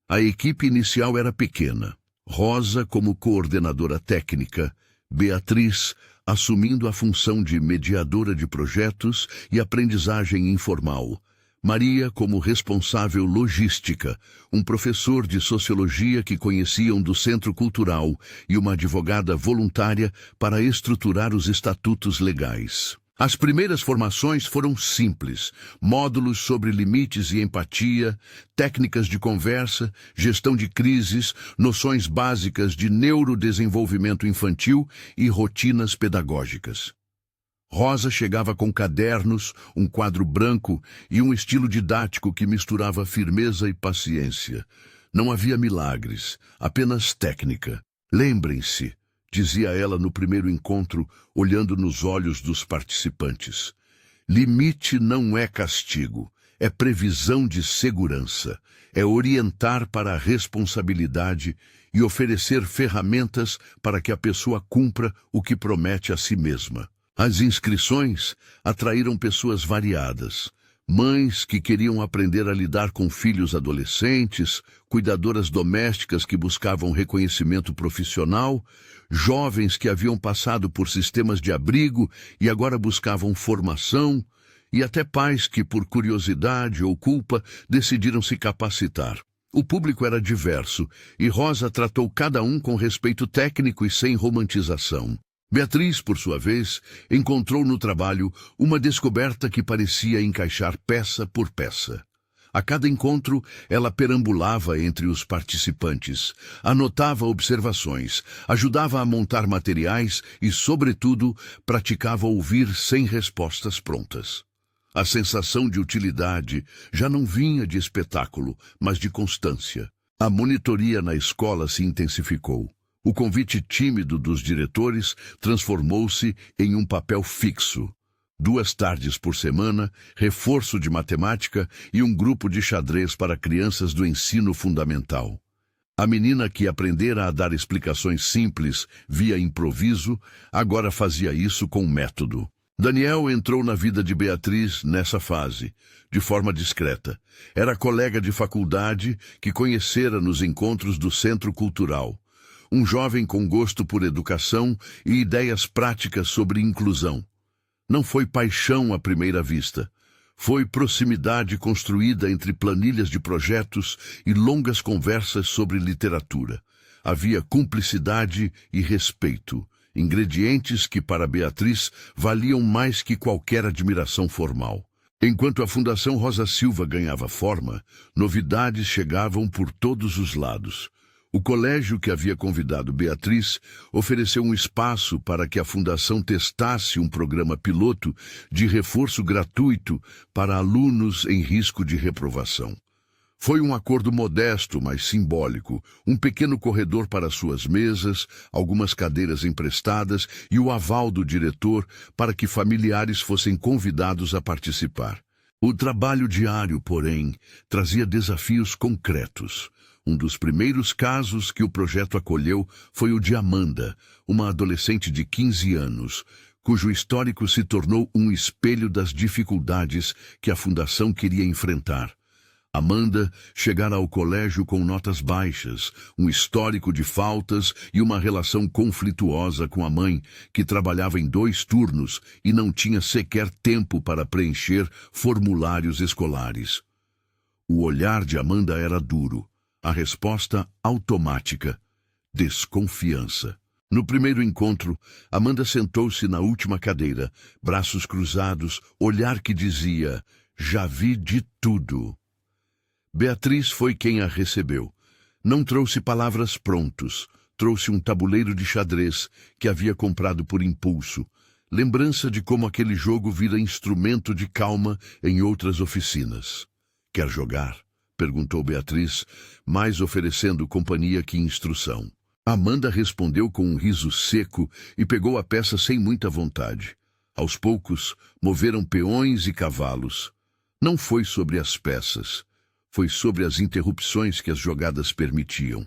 A equipe inicial era pequena. Rosa como coordenadora técnica, Beatriz assumindo a função de mediadora de projetos e aprendizagem informal, Maria como responsável logística, um professor de sociologia que conheciam do Centro Cultural e uma advogada voluntária para estruturar os estatutos legais. As primeiras formações foram simples, módulos sobre limites e empatia, técnicas de conversa, gestão de crises, noções básicas de neurodesenvolvimento infantil e rotinas pedagógicas. Rosa chegava com cadernos, um quadro branco e um estilo didático que misturava firmeza e paciência. Não havia milagres, apenas técnica. Lembrem-se, dizia ela no primeiro encontro, olhando nos olhos dos participantes. Limite não é castigo, é previsão de segurança, é orientar para a responsabilidade e oferecer ferramentas para que a pessoa cumpra o que promete a si mesma. As inscrições atraíram pessoas variadas. Mães que queriam aprender a lidar com filhos adolescentes, cuidadoras domésticas que buscavam reconhecimento profissional, jovens que haviam passado por sistemas de abrigo e agora buscavam formação, e até pais que, por curiosidade ou culpa, decidiram se capacitar. O público era diverso, e Rosa tratou cada um com respeito técnico e sem romantização. Beatriz, por sua vez, encontrou no trabalho uma descoberta que parecia encaixar peça por peça. A cada encontro, ela perambulava entre os participantes, anotava observações, ajudava a montar materiais e, sobretudo, praticava ouvir sem respostas prontas. A sensação de utilidade já não vinha de espetáculo, mas de constância. A monitoria na escola se intensificou. O convite tímido dos diretores transformou-se em um papel fixo. 2 tardes por semana, reforço de matemática e um grupo de xadrez para crianças do ensino fundamental. A menina que aprendera a dar explicações simples via improviso, agora fazia isso com método. Daniel entrou na vida de Beatriz nessa fase, de forma discreta. Era colega de faculdade que conhecera nos encontros do Centro Cultural. Um jovem com gosto por educação e ideias práticas sobre inclusão. Não foi paixão à primeira vista. Foi proximidade construída entre planilhas de projetos e longas conversas sobre literatura. Havia cumplicidade e respeito, ingredientes que para Beatriz valiam mais que qualquer admiração formal. Enquanto a Fundação Rosa Silva ganhava forma, novidades chegavam por todos os lados. O colégio que havia convidado Beatriz ofereceu um espaço para que a Fundação testasse um programa piloto de reforço gratuito para alunos em risco de reprovação. Foi um acordo modesto, mas simbólico, um pequeno corredor para suas mesas, algumas cadeiras emprestadas e o aval do diretor para que familiares fossem convidados a participar. O trabalho diário, porém, trazia desafios concretos. Um dos primeiros casos que o projeto acolheu foi o de Amanda, uma adolescente de 15 anos, cujo histórico se tornou um espelho das dificuldades que a Fundação queria enfrentar. Amanda chegara ao colégio com notas baixas, um histórico de faltas e uma relação conflituosa com a mãe, que trabalhava em 2 turnos e não tinha sequer tempo para preencher formulários escolares. O olhar de Amanda era duro. A resposta automática: desconfiança. No primeiro encontro, Amanda sentou-se na última cadeira, braços cruzados, olhar que dizia: "Já vi de tudo." Beatriz foi quem a recebeu. Não trouxe palavras prontos, trouxe um tabuleiro de xadrez que havia comprado por impulso, lembrança de como aquele jogo vira instrumento de calma em outras oficinas. "Quer jogar?" perguntou Beatriz, mais oferecendo companhia que instrução. Amanda respondeu com um riso seco e pegou a peça sem muita vontade. Aos poucos, moveram peões e cavalos. Não foi sobre as peças, foi sobre as interrupções que as jogadas permitiam.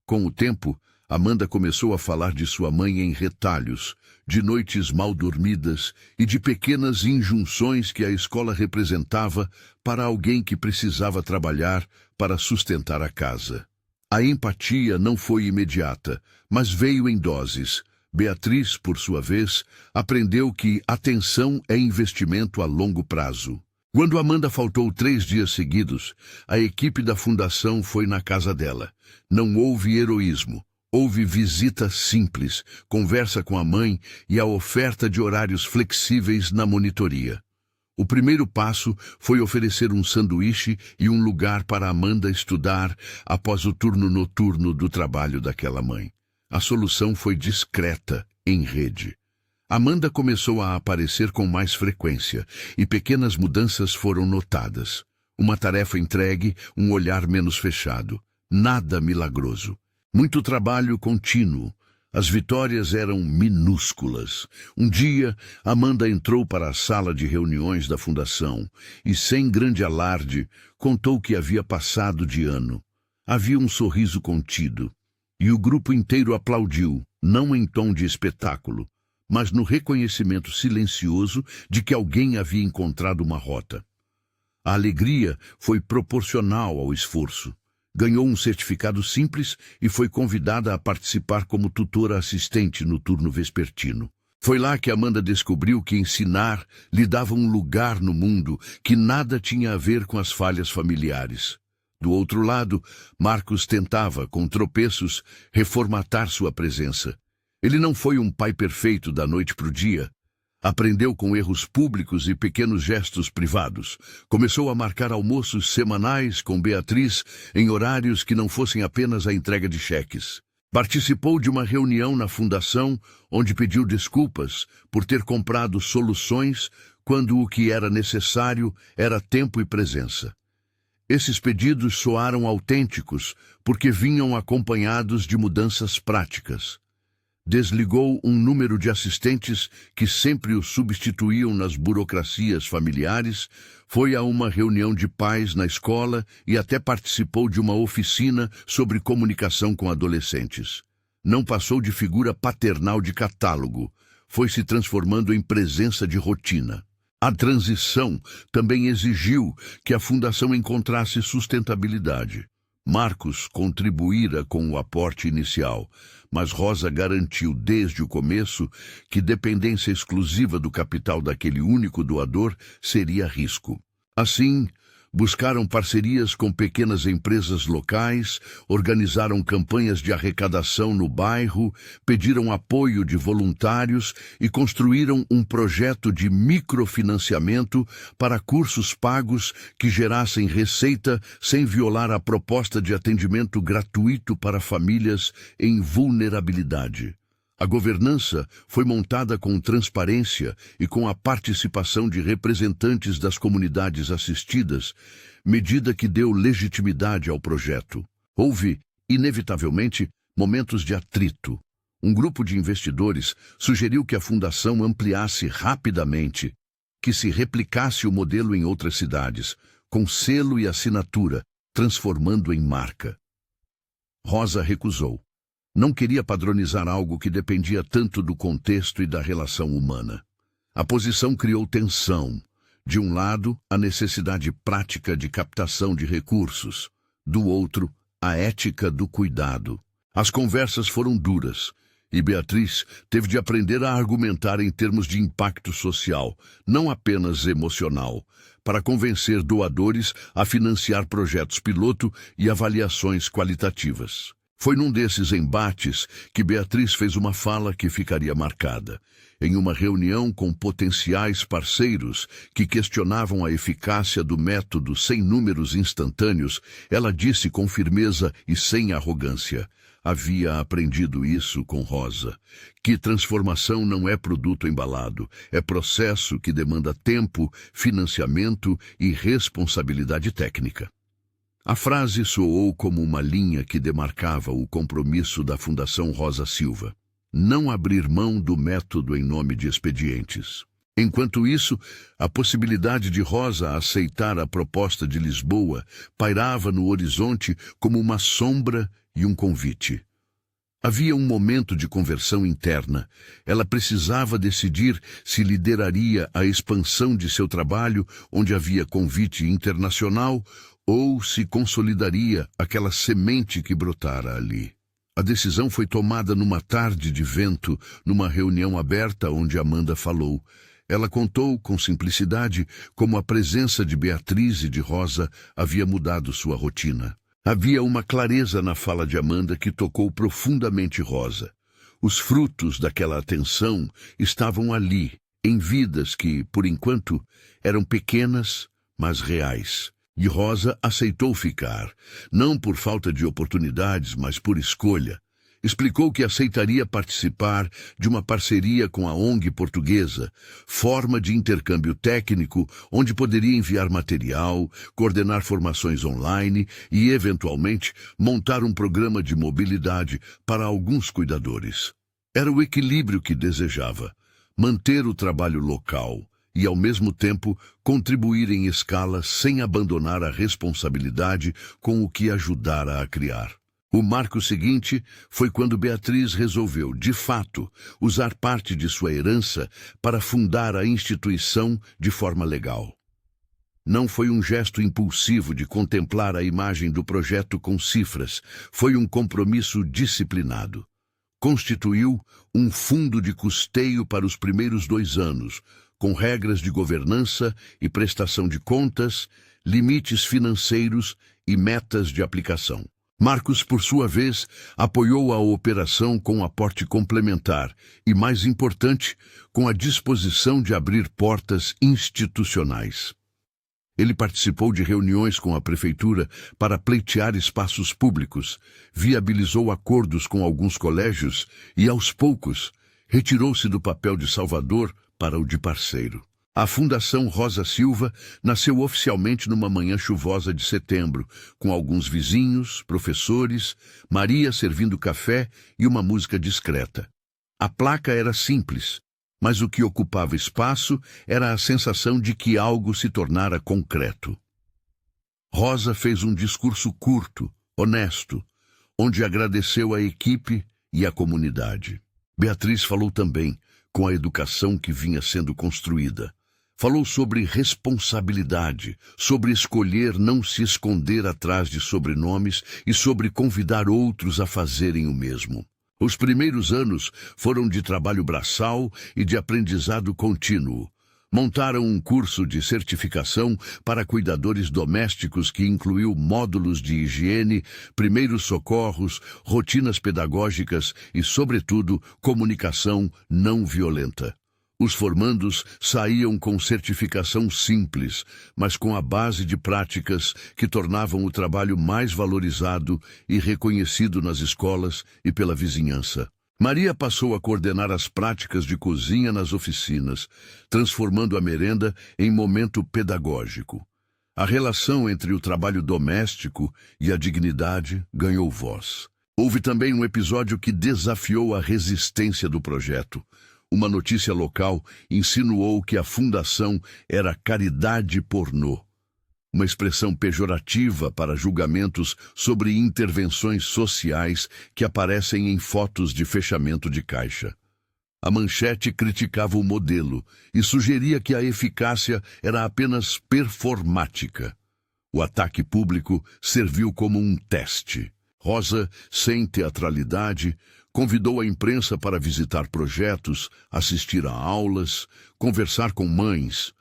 Com o tempo, Amanda começou a falar de sua mãe em retalhos, de noites mal dormidas e de pequenas injunções que a escola representava para alguém que precisava trabalhar para sustentar a casa. A empatia não foi imediata, mas veio em doses. Beatriz, por sua vez, aprendeu que atenção é investimento a longo prazo. Quando Amanda faltou 3 dias seguidos, a equipe da fundação foi na casa dela. Não houve heroísmo. Houve visita simples, conversa com a mãe e a oferta de horários flexíveis na monitoria. O primeiro passo foi oferecer um sanduíche e um lugar para Amanda estudar após o turno noturno do trabalho daquela mãe. A solução foi discreta, em rede. Amanda começou a aparecer com mais frequência e pequenas mudanças foram notadas. Uma tarefa entregue, um olhar menos fechado. Nada milagroso. Muito trabalho contínuo. As vitórias eram minúsculas. Um dia, Amanda entrou para a sala de reuniões da fundação e, sem grande alarde, contou o que havia passado de ano. Havia um sorriso contido, e o grupo inteiro aplaudiu, não em tom de espetáculo, mas no reconhecimento silencioso de que alguém havia encontrado uma rota. A alegria foi proporcional ao esforço. Ganhou um certificado simples e foi convidada a participar como tutora assistente no turno vespertino. Foi lá que Amanda descobriu que ensinar lhe dava um lugar no mundo que nada tinha a ver com as falhas familiares. Do outro lado, Marcos tentava, com tropeços, reformatar sua presença. Ele não foi um pai perfeito da noite para o dia. Aprendeu com erros públicos e pequenos gestos privados. Começou a marcar almoços semanais com Beatriz em horários que não fossem apenas a entrega de cheques. Participou de uma reunião na fundação onde pediu desculpas por ter comprado soluções quando o que era necessário era tempo e presença. Esses pedidos soaram autênticos porque vinham acompanhados de mudanças práticas. Desligou um número de assistentes que sempre o substituíam nas burocracias familiares, foi a uma reunião de pais na escola e até participou de uma oficina sobre comunicação com adolescentes. Não passou de figura paternal de catálogo, foi se transformando em presença de rotina. A transição também exigiu que a fundação encontrasse sustentabilidade. Marcos contribuíra com o aporte inicial, mas Rosa garantiu desde o começo que dependência exclusiva do capital daquele único doador seria risco. Assim, buscaram parcerias com pequenas empresas locais, organizaram campanhas de arrecadação no bairro, pediram apoio de voluntários e construíram um projeto de microfinanciamento para cursos pagos que gerassem receita sem violar a proposta de atendimento gratuito para famílias em vulnerabilidade. A governança foi montada com transparência e com a participação de representantes das comunidades assistidas, medida que deu legitimidade ao projeto. Houve, inevitavelmente, momentos de atrito. Um grupo de investidores sugeriu que a fundação ampliasse rapidamente, que se replicasse o modelo em outras cidades, com selo e assinatura, transformando em marca. Rosa recusou. Não queria padronizar algo que dependia tanto do contexto e da relação humana. A posição criou tensão. De um lado, a necessidade prática de captação de recursos. Do outro, a ética do cuidado. As conversas foram duras, e Beatriz teve de aprender a argumentar em termos de impacto social, não apenas emocional, para convencer doadores a financiar projetos piloto e avaliações qualitativas. Foi num desses embates que Beatriz fez uma fala que ficaria marcada. Em uma reunião com potenciais parceiros que questionavam a eficácia do método sem números instantâneos, ela disse com firmeza e sem arrogância: havia aprendido isso com Rosa, que transformação não é produto embalado, é processo que demanda tempo, financiamento e responsabilidade técnica. A frase soou como uma linha que demarcava o compromisso da Fundação Rosa Silva. Não abrir mão do método em nome de expedientes. Enquanto isso, a possibilidade de Rosa aceitar a proposta de Lisboa pairava no horizonte como uma sombra e um convite. Havia um momento de conversão interna. Ela precisava decidir se lideraria a expansão de seu trabalho, onde havia convite internacional, ou se consolidaria aquela semente que brotara ali. A decisão foi tomada numa tarde de vento, numa reunião aberta onde Amanda falou. Ela contou com simplicidade como a presença de Beatriz e de Rosa havia mudado sua rotina. Havia uma clareza na fala de Amanda que tocou profundamente Rosa. Os frutos daquela atenção estavam ali, em vidas que, por enquanto, eram pequenas, mas reais. E Rosa aceitou ficar, não por falta de oportunidades, mas por escolha. Explicou que aceitaria participar de uma parceria com a ONG portuguesa, forma de intercâmbio técnico, onde poderia enviar material, coordenar formações online e, eventualmente, montar um programa de mobilidade para alguns cuidadores. Era o equilíbrio que desejava, manter o trabalho local e, ao mesmo tempo, contribuir em escala sem abandonar a responsabilidade com o que ajudara a criar. O marco seguinte foi quando Beatriz resolveu, de fato, usar parte de sua herança para fundar a instituição de forma legal. Não foi um gesto impulsivo de contemplar a imagem do projeto com cifras, foi um compromisso disciplinado. Constituiu um fundo de custeio para os primeiros 2 anos, com regras de governança e prestação de contas, limites financeiros e metas de aplicação. Marcos, por sua vez, apoiou a operação com um aporte complementar e, mais importante, com a disposição de abrir portas institucionais. Ele participou de reuniões com a prefeitura para pleitear espaços públicos, viabilizou acordos com alguns colégios e, aos poucos, retirou-se do papel de salvador para o de parceiro. A Fundação Rosa Silva nasceu oficialmente numa manhã chuvosa de setembro, com alguns vizinhos, professores, Maria servindo café e uma música discreta. A placa era simples, mas o que ocupava espaço era a sensação de que algo se tornara concreto. Rosa fez um discurso curto, honesto, onde agradeceu a equipe e a comunidade. Beatriz falou também, com a educação que vinha sendo construída. Falou sobre responsabilidade, sobre escolher não se esconder atrás de sobrenomes e sobre convidar outros a fazerem o mesmo. Os primeiros anos foram de trabalho braçal e de aprendizado contínuo. Montaram um curso de certificação para cuidadores domésticos que incluiu módulos de higiene, primeiros socorros, rotinas pedagógicas e, sobretudo, comunicação não violenta. Os formandos saíam com certificação simples, mas com a base de práticas que tornavam o trabalho mais valorizado e reconhecido nas escolas e pela vizinhança. Maria passou a coordenar as práticas de cozinha nas oficinas, transformando a merenda em momento pedagógico. A relação entre o trabalho doméstico e a dignidade ganhou voz. Houve também um episódio que desafiou a resistência do projeto. Uma notícia local insinuou que a fundação era caridade pornô, uma expressão pejorativa para julgamentos sobre intervenções sociais que aparecem em fotos de fechamento de caixa. A manchete criticava o modelo e sugeria que a eficácia era apenas performática. O ataque público serviu como um teste. Rosa, sem teatralidade, convidou a imprensa para visitar projetos, assistir a aulas, conversar com mães.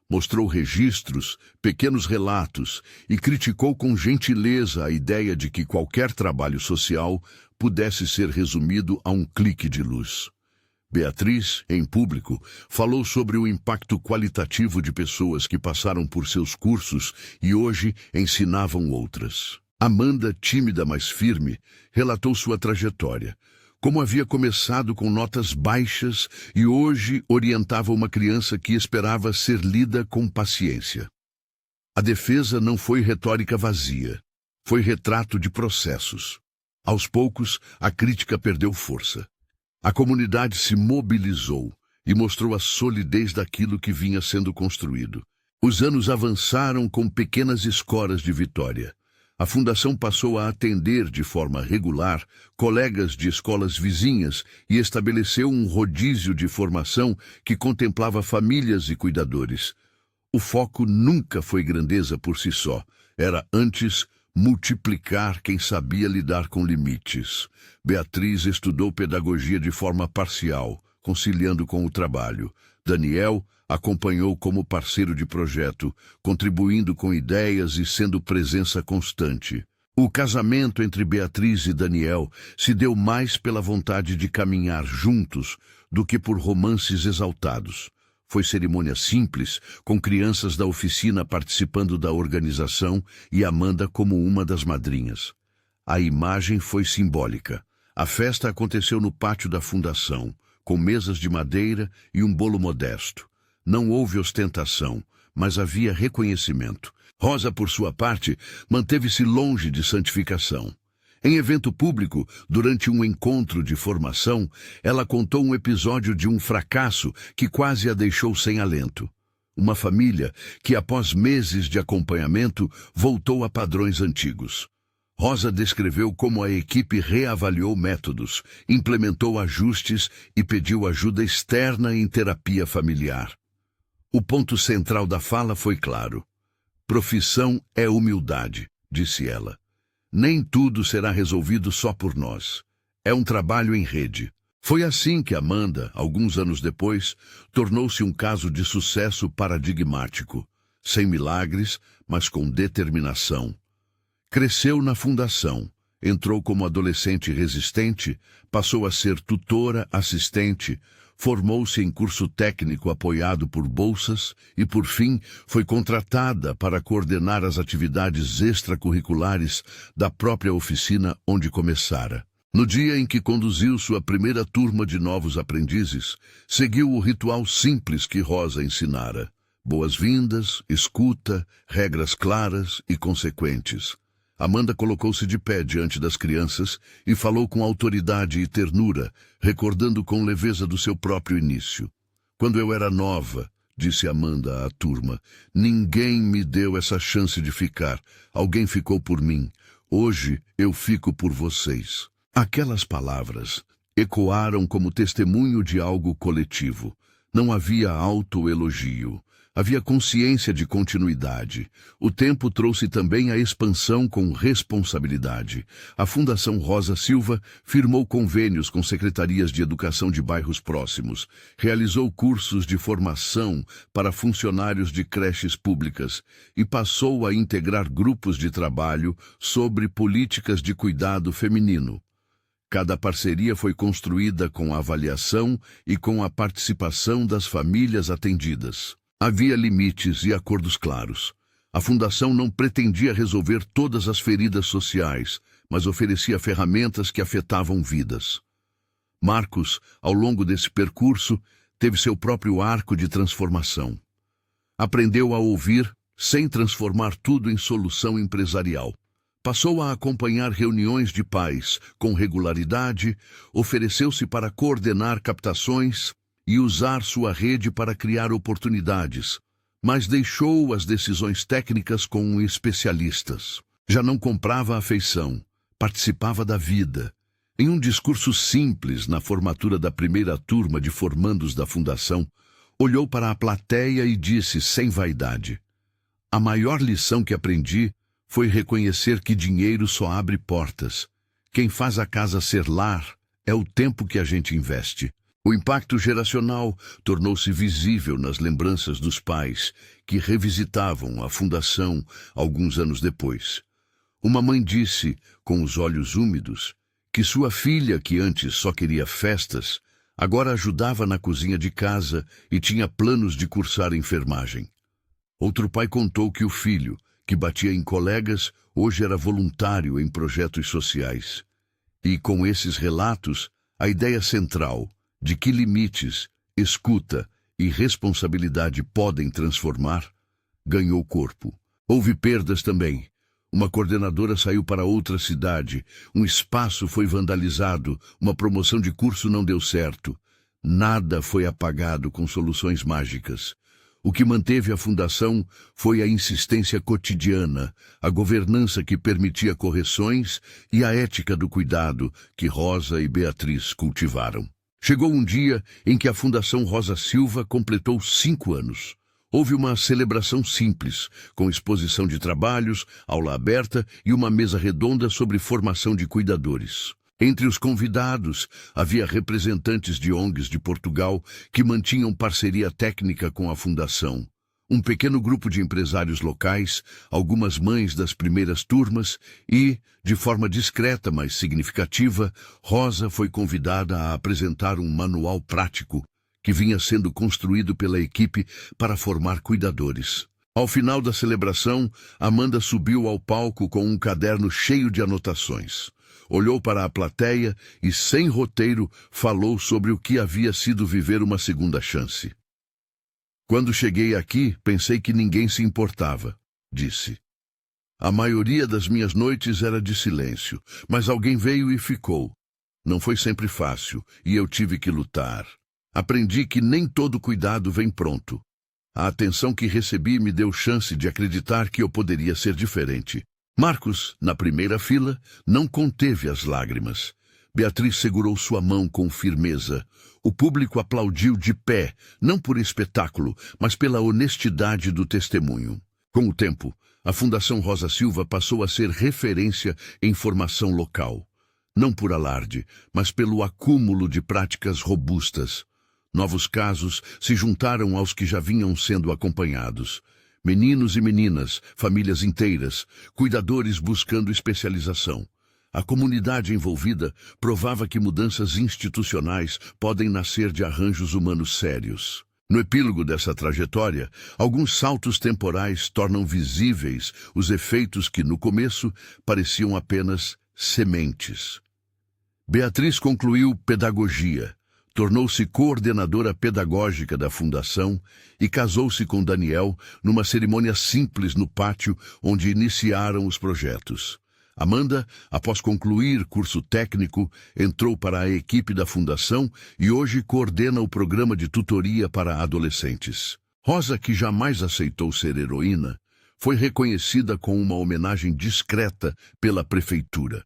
mostrou registros, pequenos relatos e criticou com gentileza a ideia de que qualquer trabalho social pudesse ser resumido a um clique de luz. Beatriz, em público, falou sobre o impacto qualitativo de pessoas que passaram por seus cursos e hoje ensinavam outras. Amanda, tímida, mas firme, relatou sua trajetória, como havia começado com notas baixas e hoje orientava uma criança que esperava ser lida com paciência. A defesa não foi retórica vazia, foi retrato de processos. Aos poucos, a crítica perdeu força. A comunidade se mobilizou e mostrou a solidez daquilo que vinha sendo construído. Os anos avançaram com pequenas escoras de vitória. A Fundação passou a atender de forma regular colegas de escolas vizinhas e estabeleceu um rodízio de formação que contemplava famílias e cuidadores. O foco nunca foi grandeza por si só, era antes multiplicar quem sabia lidar com limites. Beatriz estudou pedagogia de forma parcial, conciliando com o trabalho. Daniel acompanhou como parceiro de projeto, contribuindo com ideias e sendo presença constante. O casamento entre Beatriz e Daniel se deu mais pela vontade de caminhar juntos do que por romances exaltados. Foi cerimônia simples, com crianças da oficina participando da organização e Amanda como uma das madrinhas. A imagem foi simbólica. A festa aconteceu no pátio da fundação, com mesas de madeira e um bolo modesto. Não houve ostentação, mas havia reconhecimento. Rosa, por sua parte, manteve-se longe de santificação. Em evento público, durante um encontro de formação, ela contou um episódio de um fracasso que quase a deixou sem alento. Uma família que, após meses de acompanhamento, voltou a padrões antigos. Rosa descreveu como a equipe reavaliou métodos, implementou ajustes e pediu ajuda externa em terapia familiar. O ponto central da fala foi claro. Profissão é humildade, disse ela. Nem tudo será resolvido só por nós. É um trabalho em rede. Foi assim que Amanda, alguns anos depois, tornou-se um caso de sucesso paradigmático, sem milagres, mas com determinação. Cresceu na fundação, entrou como adolescente resistente, passou a ser tutora assistente, formou-se em curso técnico apoiado por bolsas e, por fim, foi contratada para coordenar as atividades extracurriculares da própria oficina onde começara. No dia em que conduziu sua primeira turma de novos aprendizes, seguiu o ritual simples que Rosa ensinara. Boas-vindas, escuta, regras claras e consequentes. Amanda colocou-se de pé diante das crianças e falou com autoridade e ternura, recordando com leveza do seu próprio início. Quando eu era nova, disse Amanda à turma, ninguém me deu essa chance de ficar. Alguém ficou por mim. Hoje eu fico por vocês. Aquelas palavras ecoaram como testemunho de algo coletivo. Não havia autoelogio. Havia consciência de continuidade. O tempo trouxe também a expansão com responsabilidade. A Fundação Rosa Silva firmou convênios com secretarias de educação de bairros próximos, realizou cursos de formação para funcionários de creches públicas e passou a integrar grupos de trabalho sobre políticas de cuidado feminino. Cada parceria foi construída com a avaliação e com a participação das famílias atendidas. Havia limites e acordos claros. A Fundação não pretendia resolver todas as feridas sociais, mas oferecia ferramentas que afetavam vidas. Marcos, ao longo desse percurso, teve seu próprio arco de transformação. Aprendeu a ouvir sem transformar tudo em solução empresarial. Passou a acompanhar reuniões de pais com regularidade, ofereceu-se para coordenar captações e usar sua rede para criar oportunidades, mas deixou as decisões técnicas com especialistas. Já não comprava afeição, participava da vida. Em um discurso simples na formatura da primeira turma de formandos da Fundação, olhou para a plateia e disse sem vaidade: a maior lição que aprendi foi reconhecer que dinheiro só abre portas. Quem faz a casa ser lar é o tempo que a gente investe. O impacto geracional tornou-se visível nas lembranças dos pais, que revisitavam a fundação alguns anos depois. Uma mãe disse, com os olhos úmidos, que sua filha, que antes só queria festas, agora ajudava na cozinha de casa e tinha planos de cursar enfermagem. Outro pai contou que o filho, que batia em colegas, hoje era voluntário em projetos sociais. E com esses relatos, a ideia central de que limites, escuta e responsabilidade podem transformar, ganhou corpo. Houve perdas também. Uma coordenadora saiu para outra cidade, um espaço foi vandalizado, uma promoção de curso não deu certo. Nada foi apagado com soluções mágicas. O que manteve a fundação foi a insistência cotidiana, a governança que permitia correções e a ética do cuidado que Rosa e Beatriz cultivaram. Chegou um dia em que a Fundação Rosa Silva completou 5 anos. Houve uma celebração simples, com exposição de trabalhos, aula aberta e uma mesa redonda sobre formação de cuidadores. Entre os convidados, havia representantes de ONGs de Portugal que mantinham parceria técnica com a Fundação. Um pequeno grupo de empresários locais, algumas mães das primeiras turmas e, de forma discreta mas significativa, Rosa foi convidada a apresentar um manual prático que vinha sendo construído pela equipe para formar cuidadores. Ao final da celebração, Amanda subiu ao palco com um caderno cheio de anotações. Olhou para a plateia e, sem roteiro, falou sobre o que havia sido viver uma segunda chance. Quando cheguei aqui, pensei que ninguém se importava, disse. A maioria das minhas noites era de silêncio, mas alguém veio e ficou. Não foi sempre fácil, e eu tive que lutar. Aprendi que nem todo cuidado vem pronto. A atenção que recebi me deu chance de acreditar que eu poderia ser diferente. Marcos, na primeira fila, não conteve as lágrimas. Beatriz segurou sua mão com firmeza. O público aplaudiu de pé, não por espetáculo, mas pela honestidade do testemunho. Com o tempo, a Fundação Rosa Silva passou a ser referência em formação local. Não por alarde, mas pelo acúmulo de práticas robustas. Novos casos se juntaram aos que já vinham sendo acompanhados. Meninos e meninas, famílias inteiras, cuidadores buscando especialização. A comunidade envolvida provava que mudanças institucionais podem nascer de arranjos humanos sérios. No epílogo dessa trajetória, alguns saltos temporais tornam visíveis os efeitos que, no começo, pareciam apenas sementes. Beatriz concluiu pedagogia, tornou-se coordenadora pedagógica da Fundação e casou-se com Daniel numa cerimônia simples no pátio onde iniciaram os projetos. Amanda, após concluir curso técnico, entrou para a equipe da Fundação e hoje coordena o programa de tutoria para adolescentes. Rosa, que jamais aceitou ser heroína, foi reconhecida com uma homenagem discreta pela prefeitura.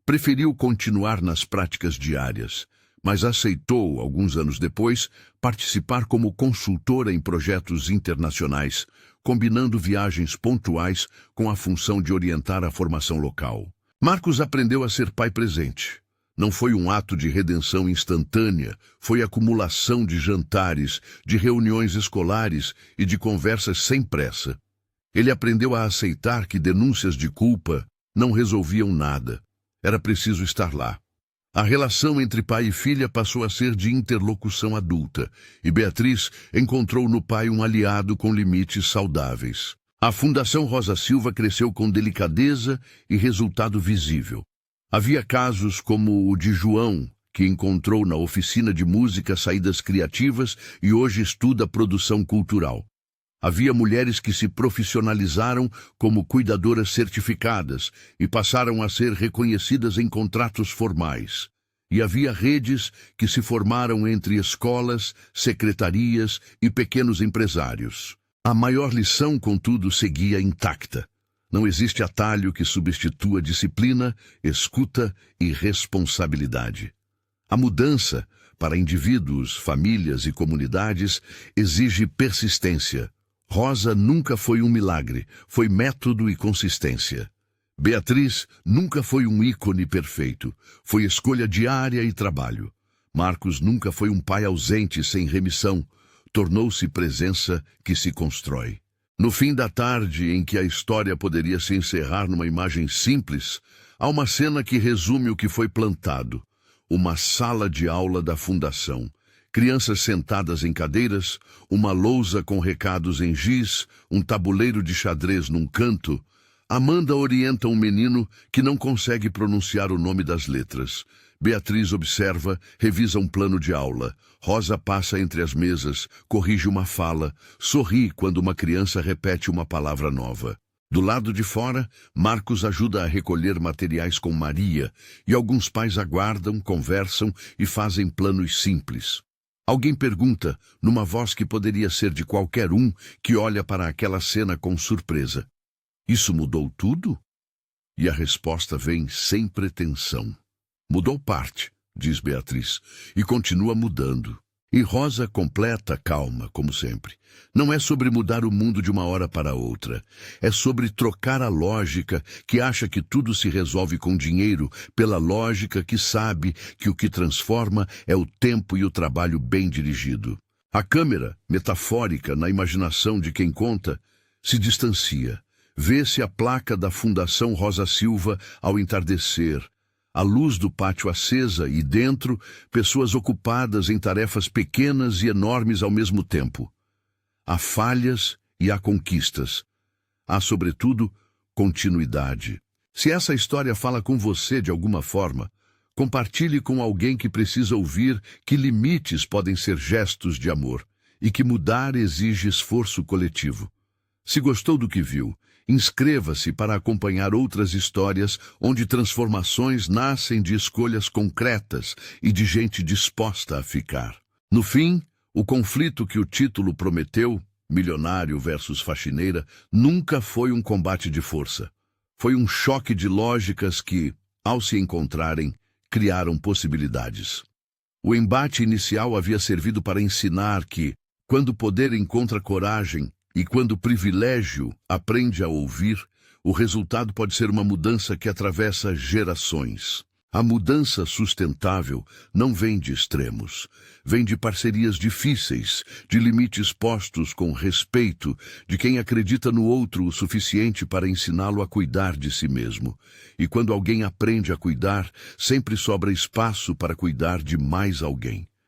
Preferiu continuar nas práticas diárias, mas aceitou, alguns anos depois, participar como consultora em projetos internacionais, combinando viagens pontuais com a função de orientar a formação local. Marcos aprendeu a ser pai presente. Não foi um ato de redenção instantânea, foi acumulação de jantares, de reuniões escolares e de conversas sem pressa. Ele aprendeu a aceitar que denúncias de culpa não resolviam nada. Era preciso estar lá. A relação entre pai e filha passou a ser de interlocução adulta, e Beatriz encontrou no pai um aliado com limites saudáveis. A Fundação Rosa Silva cresceu com delicadeza e resultado visível. Havia casos como o de João, que encontrou na oficina de música saídas criativas e hoje estuda produção cultural. Havia mulheres que se profissionalizaram como cuidadoras certificadas e passaram a ser reconhecidas em contratos formais. E havia redes que se formaram entre escolas, secretarias e pequenos empresários. A maior lição, contudo, seguia intacta. Não existe atalho que substitua disciplina, escuta e responsabilidade. A mudança, para indivíduos, famílias e comunidades, exige persistência. Rosa nunca foi um milagre, foi método e consistência. Beatriz nunca foi um ícone perfeito, foi escolha diária e trabalho. Marcos nunca foi um pai ausente sem remissão. Tornou-se presença que se constrói. No fim da tarde, em que a história poderia se encerrar numa imagem simples, há uma cena que resume o que foi plantado. Uma sala de aula da fundação. Crianças sentadas em cadeiras, uma lousa com recados em giz, um tabuleiro de xadrez num canto. Amanda orienta um menino que não consegue pronunciar o nome das letras. Beatriz observa, revisa um plano de aula. Rosa passa entre as mesas, corrige uma fala, sorri quando uma criança repete uma palavra nova. Do lado de fora, Marcos ajuda a recolher materiais com Maria, e alguns pais aguardam, conversam e fazem planos simples. Alguém pergunta, numa voz que poderia ser de qualquer um que olha para aquela cena com surpresa: "Isso mudou tudo?" E a resposta vem sem pretensão. "Mudou parte", diz Beatriz, "e continua mudando." E Rosa completa calma, como sempre. Não é sobre mudar o mundo de uma hora para outra. É sobre trocar a lógica que acha que tudo se resolve com dinheiro pela lógica que sabe que o que transforma é o tempo e o trabalho bem dirigido. A câmera, metafórica na imaginação de quem conta, se distancia. Vê-se a placa da Fundação Rosa Silva ao entardecer, a luz do pátio acesa e dentro, pessoas ocupadas em tarefas pequenas e enormes ao mesmo tempo. Há falhas e há conquistas. Há, sobretudo, continuidade. Se essa história fala com você de alguma forma, compartilhe com alguém que precisa ouvir que limites podem ser gestos de amor e que mudar exige esforço coletivo. Se gostou do que viu, inscreva-se para acompanhar outras histórias onde transformações nascem de escolhas concretas e de gente disposta a ficar. No fim, o conflito que o título prometeu, milionário versus faxineira, nunca foi um combate de força. Foi um choque de lógicas que, ao se encontrarem, criaram possibilidades. O embate inicial havia servido para ensinar que, quando o poder encontra coragem, e quando o privilégio aprende a ouvir, o resultado pode ser uma mudança que atravessa gerações. A mudança sustentável não vem de extremos, vem de parcerias difíceis, de limites postos com respeito, de quem acredita no outro o suficiente para ensiná-lo a cuidar de si mesmo. E quando alguém aprende a cuidar, sempre sobra espaço para cuidar de mais alguém.